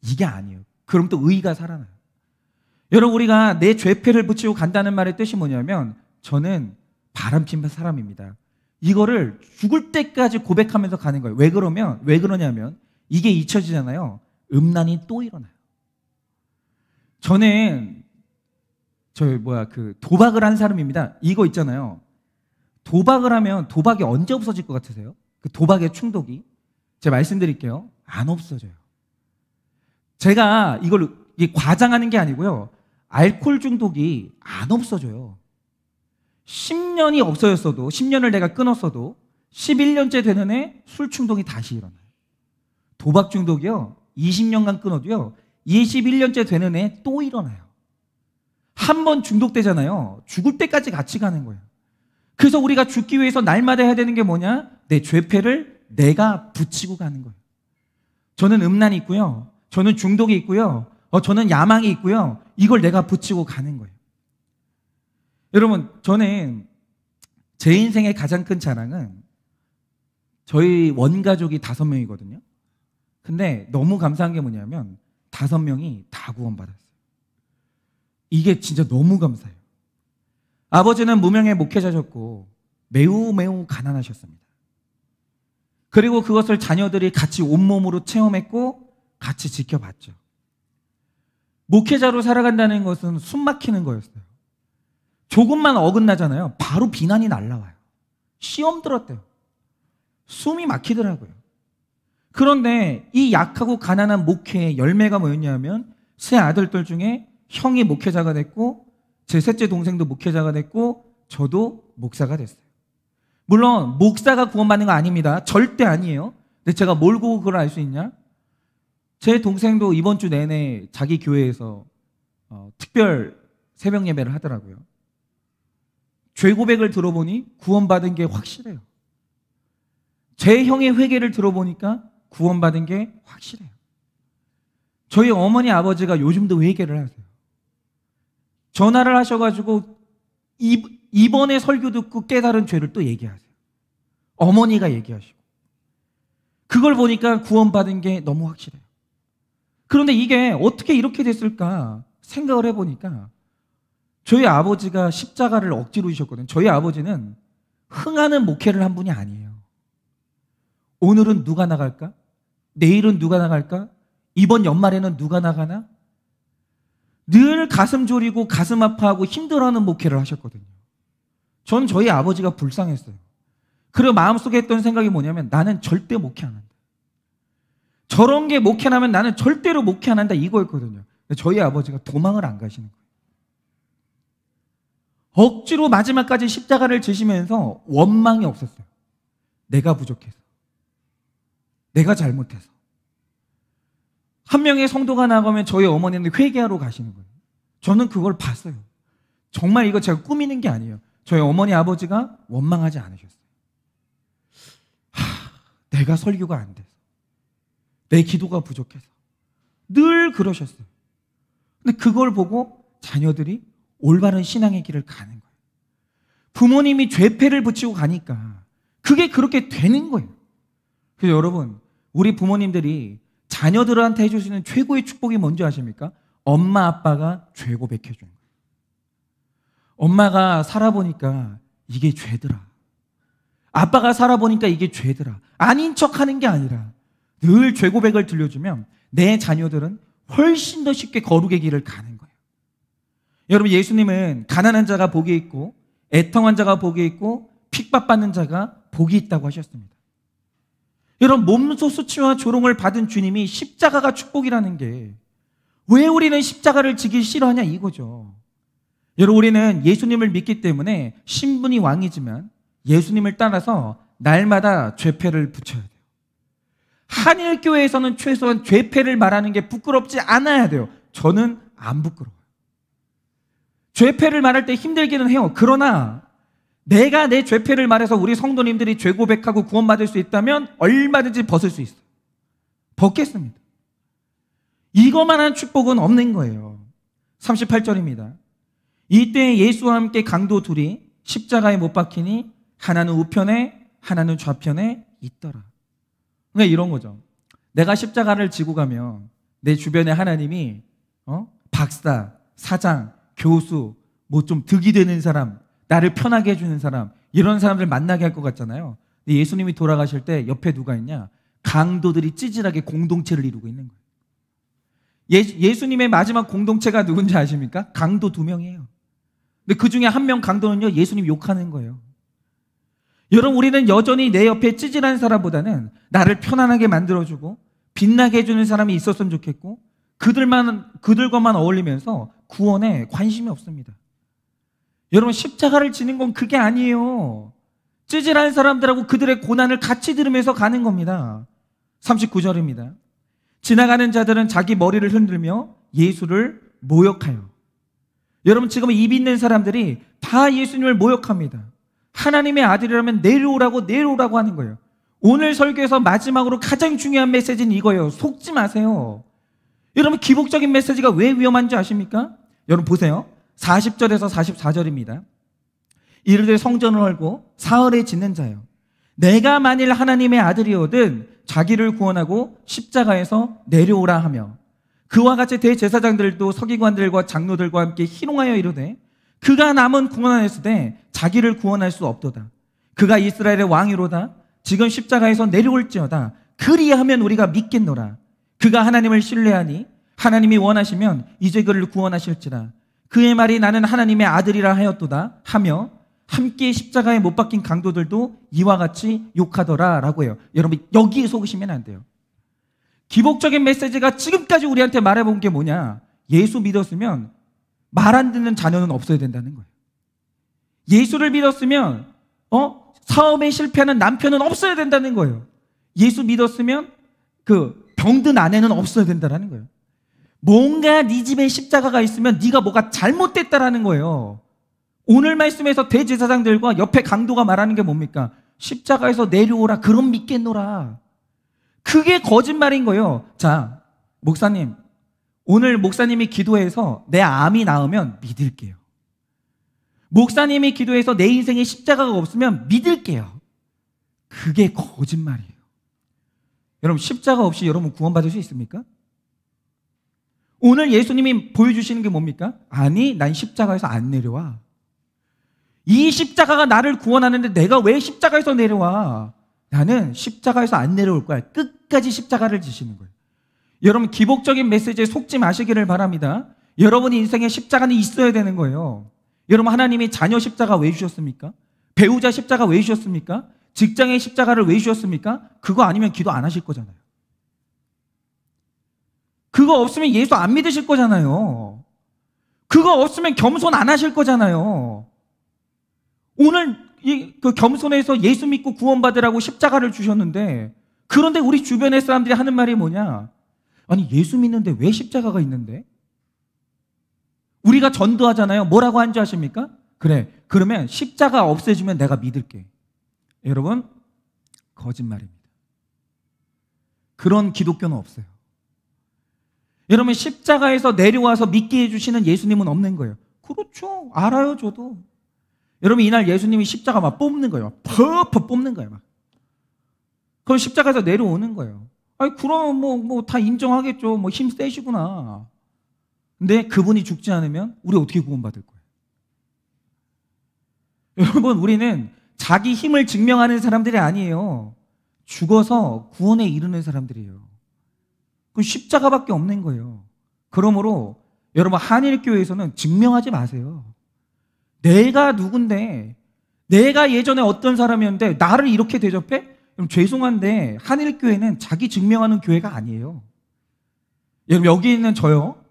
S1: 이게 아니에요. 그럼 또 의의가 살아나요. 여러분 우리가 내 죄패를 붙이고 간다는 말의 뜻이 뭐냐면 저는 바람핀 사람입니다. 이거를 죽을 때까지 고백하면서 가는 거예요. 왜 그러냐면 이게 잊혀지잖아요. 음란이 또 일어나요. 저는 도박을 한 사람입니다. 이거 있잖아요. 도박을 하면 도박이 언제 없어질 것 같으세요? 그 도박의 충독이 제가 말씀드릴게요. 안 없어져요. 제가 이게 과장하는 게 아니고요. 알코올 중독이 안 없어져요. 10년이 없어졌어도 10년을 내가 끊었어도 11년째 되는 해 술 충동이 다시 일어나요. 도박 중독이요. 20년간 끊어도요. 21년째 되는 해 또 일어나요. 한 번 중독되잖아요. 죽을 때까지 같이 가는 거예요. 그래서 우리가 죽기 위해서 날마다 해야 되는 게 뭐냐? 내 죄패를 내가 붙이고 가는 거예요. 저는 음란이 있고요. 저는 중독이 있고요. 저는 야망이 있고요. 이걸 내가 붙이고 가는 거예요. 여러분, 저는 제 인생의 가장 큰 자랑은 저희 원가족이 5명이거든요. 근데 너무 감사한 게 뭐냐면 5명이 다 구원받았어요. 이게 진짜 너무 감사해요. 아버지는 무명의 목회자셨고 매우 매우 가난하셨습니다. 그리고 그것을 자녀들이 같이 온몸으로 체험했고 같이 지켜봤죠. 목회자로 살아간다는 것은 숨 막히는 거였어요. 조금만 어긋나잖아요. 바로 비난이 날라와요. 시험 들었대요. 숨이 막히더라고요. 그런데 이 약하고 가난한 목회의 열매가 뭐였냐면 세 아들들 중에 형이 목회자가 됐고 제 셋째 동생도 목회자가 됐고 저도 목사가 됐어요. 물론 목사가 구원받는 거 아닙니다. 절대 아니에요. 근데 제가 뭘 보고 그걸 알 수 있냐? 제 동생도 이번 주 내내 자기 교회에서 특별 새벽 예배를 하더라고요. 죄 고백을 들어보니 구원받은 게 확실해요. 제 형의 회개를 들어보니까 구원받은 게 확실해요. 저희 어머니 아버지가 요즘도 회개를 하세요. 전화를 하셔가지고 이번에 설교 듣고 깨달은 죄를 또 얘기하세요. 어머니가 얘기하시고. 그걸 보니까 구원받은 게 너무 확실해요. 그런데 이게 어떻게 이렇게 됐을까 생각을 해보니까 저희 아버지가 십자가를 억지로 지셨거든요. 저희 아버지는 흥하는 목회를 한 분이 아니에요. 오늘은 누가 나갈까? 내일은 누가 나갈까? 이번 연말에는 누가 나가나? 늘 가슴 졸이고 가슴 아파하고 힘들어하는 목회를 하셨거든요. 전 저희 아버지가 불쌍했어요. 그리고 마음속에 했던 생각이 뭐냐면 나는 절대 목회 안 한다. 저런 게 목회하면 나는 절대로 목회 안 한다 이거였거든요. 저희 아버지가 도망을 안 가시는 거예요. 억지로 마지막까지 십자가를 지시면서 원망이 없었어요. 내가 부족해서. 내가 잘못해서. 한 명의 성도가 나가면 저희 어머니는 회개하러 가시는 거예요. 저는 그걸 봤어요. 정말 이거 제가 꾸미는 게 아니에요. 저희 어머니 아버지가 원망하지 않으셨어요. 내가 설교가 안 돼서. 내 기도가 부족해서. 늘 그러셨어요. 근데 그걸 보고 자녀들이 올바른 신앙의 길을 가는 거예요. 부모님이 죄패를 붙이고 가니까 그게 그렇게 되는 거예요. 그래서 여러분, 우리 부모님들이 자녀들한테 해줄 수 있는 최고의 축복이 뭔지 아십니까? 엄마 아빠가 죄 고백해 주는 거예요. 엄마가 살아보니까 이게 죄더라. 아빠가 살아보니까 이게 죄더라. 아닌 척하는 게 아니라 늘 죄 고백을 들려주면 내 자녀들은 훨씬 더 쉽게 거룩의 길을 가는 거예요. 여러분, 예수님은 가난한 자가 복이 있고 애통한 자가 복이 있고 핍박받는 자가 복이 있다고 하셨습니다. 여러분, 몸소 수치와 조롱을 받은 주님이 십자가가 축복이라는 게 왜 우리는 십자가를 지기 싫어하냐 이거죠. 여러분, 우리는 예수님을 믿기 때문에 신분이 왕이지만 예수님을 따라서 날마다 죄패를 붙여야 돼요. 한일교회에서는 최소한 죄패를 말하는 게 부끄럽지 않아야 돼요. 저는 안 부끄러워요. 죄패를 말할 때 힘들기는 해요. 그러나 내가 내 죄패를 말해서 우리 성도님들이 죄 고백하고 구원받을 수 있다면 얼마든지 벗을 수 있어요. 벗겠습니다. 이거만한 축복은 없는 거예요. 38절입니다. 이때 예수와 함께 강도 둘이 십자가에 못 박히니 하나는 우편에 하나는 좌편에 있더라. 그러니까 이런 거죠. 내가 십자가를 지고 가면 내 주변에 하나님이 박사, 사장, 교수, 뭐 좀 득이 되는 사람, 나를 편하게 해주는 사람, 이런 사람들 만나게 할 것 같잖아요. 근데 예수님이 돌아가실 때 옆에 누가 있냐? 강도들이 찌질하게 공동체를 이루고 있는 거예요. 예수님의 마지막 공동체가 누군지 아십니까? 강도 2명이에요. 근데 그 중에 한 명 강도는요, 예수님 욕하는 거예요. 여러분, 우리는 여전히 내 옆에 찌질한 사람보다는 나를 편안하게 만들어주고 빛나게 해주는 사람이 있었으면 좋겠고 그들과만 어울리면서 구원에 관심이 없습니다. 여러분, 십자가를 지는 건 그게 아니에요. 찌질한 사람들하고 그들의 고난을 같이 들으면서 가는 겁니다. 39절입니다. 지나가는 자들은 자기 머리를 흔들며 예수를 모욕하여. 여러분, 지금 입 있는 사람들이 다 예수님을 모욕합니다. 하나님의 아들이라면 내려오라고 하는 거예요. 오늘 설교에서 마지막으로 가장 중요한 메시지는 이거예요. 속지 마세요. 여러분, 기복적인 메시지가 왜 위험한지 아십니까? 여러분 보세요. 40절에서 44절입니다. 이르되 성전을 헐고 사흘에 짓는 자요, 내가 만일 하나님의 아들이거든 자기를 구원하고 십자가에서 내려오라 하며, 그와 같이 대제사장들도 서기관들과 장로들과 함께 희롱하여 이르되 그가 남은 구원하였으되 자기를 구원할 수 없도다. 그가 이스라엘의 왕이로다. 지금 십자가에서 내려올지어다. 그리하면 우리가 믿겠노라. 그가 하나님을 신뢰하니 하나님이 원하시면 이제 그를 구원하실지라. 그의 말이 나는 하나님의 아들이라 하였도다 하며 함께 십자가에 못 박힌 강도들도 이와 같이 욕하더라 라고 해요. 여러분, 여기에 속으시면 안 돼요. 기복적인 메시지가 지금까지 우리한테 말해본 게 뭐냐? 예수 믿었으면 말 안 듣는 자녀는 없어야 된다는 거예요. 예수를 믿었으면 사업에 실패하는 남편은 없어야 된다는 거예요. 예수 믿었으면 그 병든 아내는 없어야 된다는 거예요. 뭔가 네 집에 십자가가 있으면 네가 뭐가 잘못됐다라는 거예요. 오늘 말씀에서 대제사장들과 옆에 강도가 말하는 게 뭡니까? 십자가에서 내려오라. 그럼 믿겠노라. 그게 거짓말인 거예요. 자, 목사님, 오늘 목사님이 기도해서 내 암이 나으면 믿을게요. 목사님이 기도해서 내 인생에 십자가가 없으면 믿을게요. 그게 거짓말이에요. 여러분, 십자가 없이 여러분 구원받을 수 있습니까? 오늘 예수님이 보여주시는 게 뭡니까? 아니, 난 십자가에서 안 내려와. 이 십자가가 나를 구원하는데 내가 왜 십자가에서 내려와? 나는 십자가에서 안 내려올 거야. 끝까지 십자가를 지시는 거예요. 여러분, 기복적인 메시지에 속지 마시기를 바랍니다. 여러분 인생에 십자가는 있어야 되는 거예요. 여러분, 하나님이 자녀 십자가 왜 주셨습니까? 배우자 십자가 왜 주셨습니까? 직장의 십자가를 왜 주셨습니까? 그거 아니면 기도 안 하실 거잖아요. 그거 없으면 예수 안 믿으실 거잖아요. 그거 없으면 겸손 안 하실 거잖아요. 오늘 그 겸손에서 예수 믿고 구원받으라고 십자가를 주셨는데, 그런데 우리 주변의 사람들이 하는 말이 뭐냐? 아니, 예수 믿는데 왜 십자가가 있는데? 우리가 전도하잖아요. 뭐라고 한 줄 아십니까? 그래, 그러면 십자가 없애주면 내가 믿을게. 여러분, 거짓말입니다. 그런 기독교는 없어요. 여러분, 십자가에서 내려와서 믿게 해주시는 예수님은 없는 거예요. 그렇죠. 알아요, 저도. 여러분, 이날 예수님이 십자가 막 뽑는 거예요. 퍽퍽 뽑는 거예요. 막. 그럼 십자가에서 내려오는 거예요. 아니, 그럼 뭐 다 인정하겠죠. 뭐 힘 세시구나. 근데 그분이 죽지 않으면 우리 어떻게 구원받을 거예요? 여러분, 우리는 자기 힘을 증명하는 사람들이 아니에요. 죽어서 구원에 이르는 사람들이에요. 그 십자가밖에 없는 거예요. 그러므로 여러분, 한일교회에서는 증명하지 마세요. 내가 누군데, 내가 예전에 어떤 사람이었는데 나를 이렇게 대접해? 여러분, 죄송한데 한일교회는 자기 증명하는 교회가 아니에요. 여러분, 여기 있는 저요,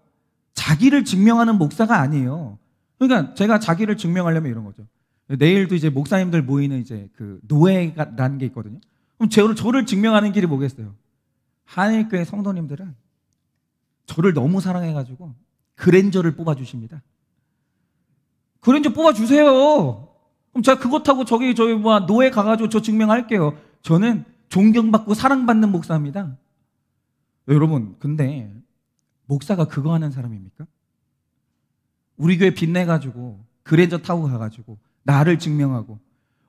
S1: 자기를 증명하는 목사가 아니에요. 그러니까 제가 자기를 증명하려면 이런 거죠. 내일도 이제 목사님들 모이는 이제 그 노회라는 게 있거든요. 그럼 저를 증명하는 길이 뭐겠어요? 한일교회 성도님들은 저를 너무 사랑해가지고 그랜저를 뽑아주십니다. 그랜저 뽑아주세요. 그럼 제가 그거 타고 저희 노회 가가지고 저 증명할게요. 저는 존경받고 사랑받는 목사입니다. 여러분, 근데 목사가 그거 하는 사람입니까? 우리 교회 빛내가지고 그랜저 타고 가가지고 나를 증명하고,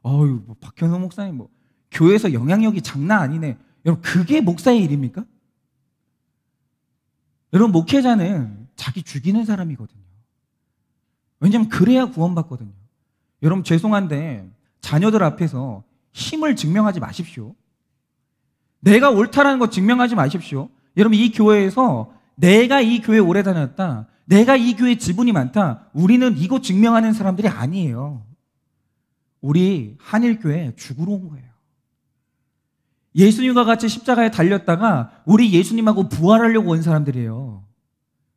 S1: 뭐 박현호 목사님 뭐 교회에서 영향력이 장난 아니네. 여러분, 그게 목사의 일입니까? 여러분, 목회자는 자기 죽이는 사람이거든요. 왜냐하면 그래야 구원받거든요. 여러분, 죄송한데 자녀들 앞에서 힘을 증명하지 마십시오. 내가 옳다라는 거 증명하지 마십시오. 여러분, 이 교회에서 내가 이 교회 오래 다녔다, 내가 이 교회 지분이 많다, 우리는 이거 증명하는 사람들이 아니에요. 우리 한일교회 죽으러 온 거예요. 예수님과 같이 십자가에 달렸다가 우리 예수님하고 부활하려고 온 사람들이에요.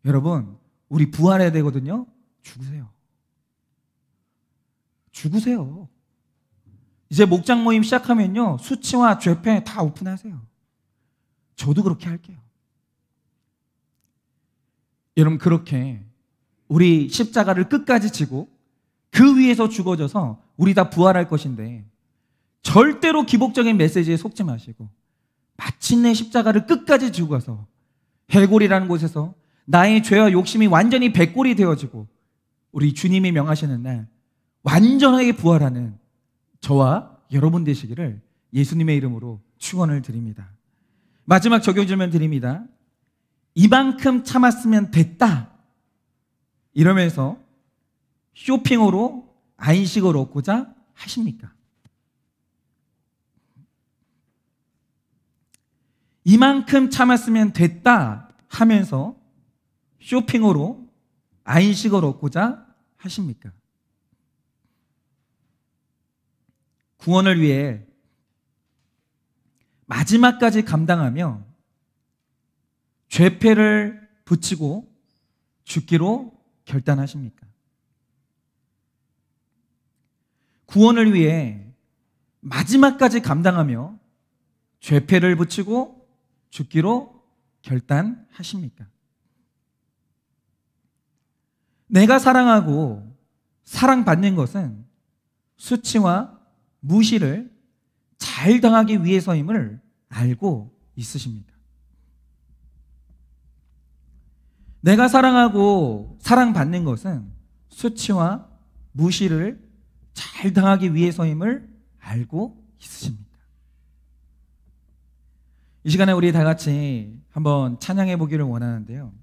S1: 여러분, 우리 부활해야 되거든요. 죽으세요. 죽으세요. 이제 목장 모임 시작하면요, 수치와 죄패 다 오픈하세요. 저도 그렇게 할게요. 여러분, 그렇게 우리 십자가를 끝까지 지고 그 위에서 죽어져서 우리 다 부활할 것인데, 절대로 기복적인 메시지에 속지 마시고 마침내 십자가를 끝까지 지고 가서 해골이라는 곳에서 나의 죄와 욕심이 완전히 백골이 되어지고 우리 주님이 명하시는 날 완전하게 부활하는 저와 여러분 되시기를 예수님의 이름으로 축원을 드립니다. 마지막 적용 질문 드립니다. 이만큼 참았으면 됐다 이러면서 쇼핑으로 안식을 얻고자 하십니까? 이만큼 참았으면 됐다 하면서 쇼핑으로 안식을 얻고자 하십니까? 구원을 위해 마지막까지 감당하며 죄패를 붙이고 죽기로 결단하십니까? 구원을 위해 마지막까지 감당하며 죄패를 붙이고 죽기로 결단하십니까? 내가 사랑하고 사랑받는 것은 수치와 무시를 잘 당하기 위해서임을 알고 있으십니까? 내가 사랑하고 사랑받는 것은 수치와 무시를 잘 당하기 위해서임을 알고 있으십니까? 이 시간에 우리 다 같이 한번 찬양해 보기를 원하는데요.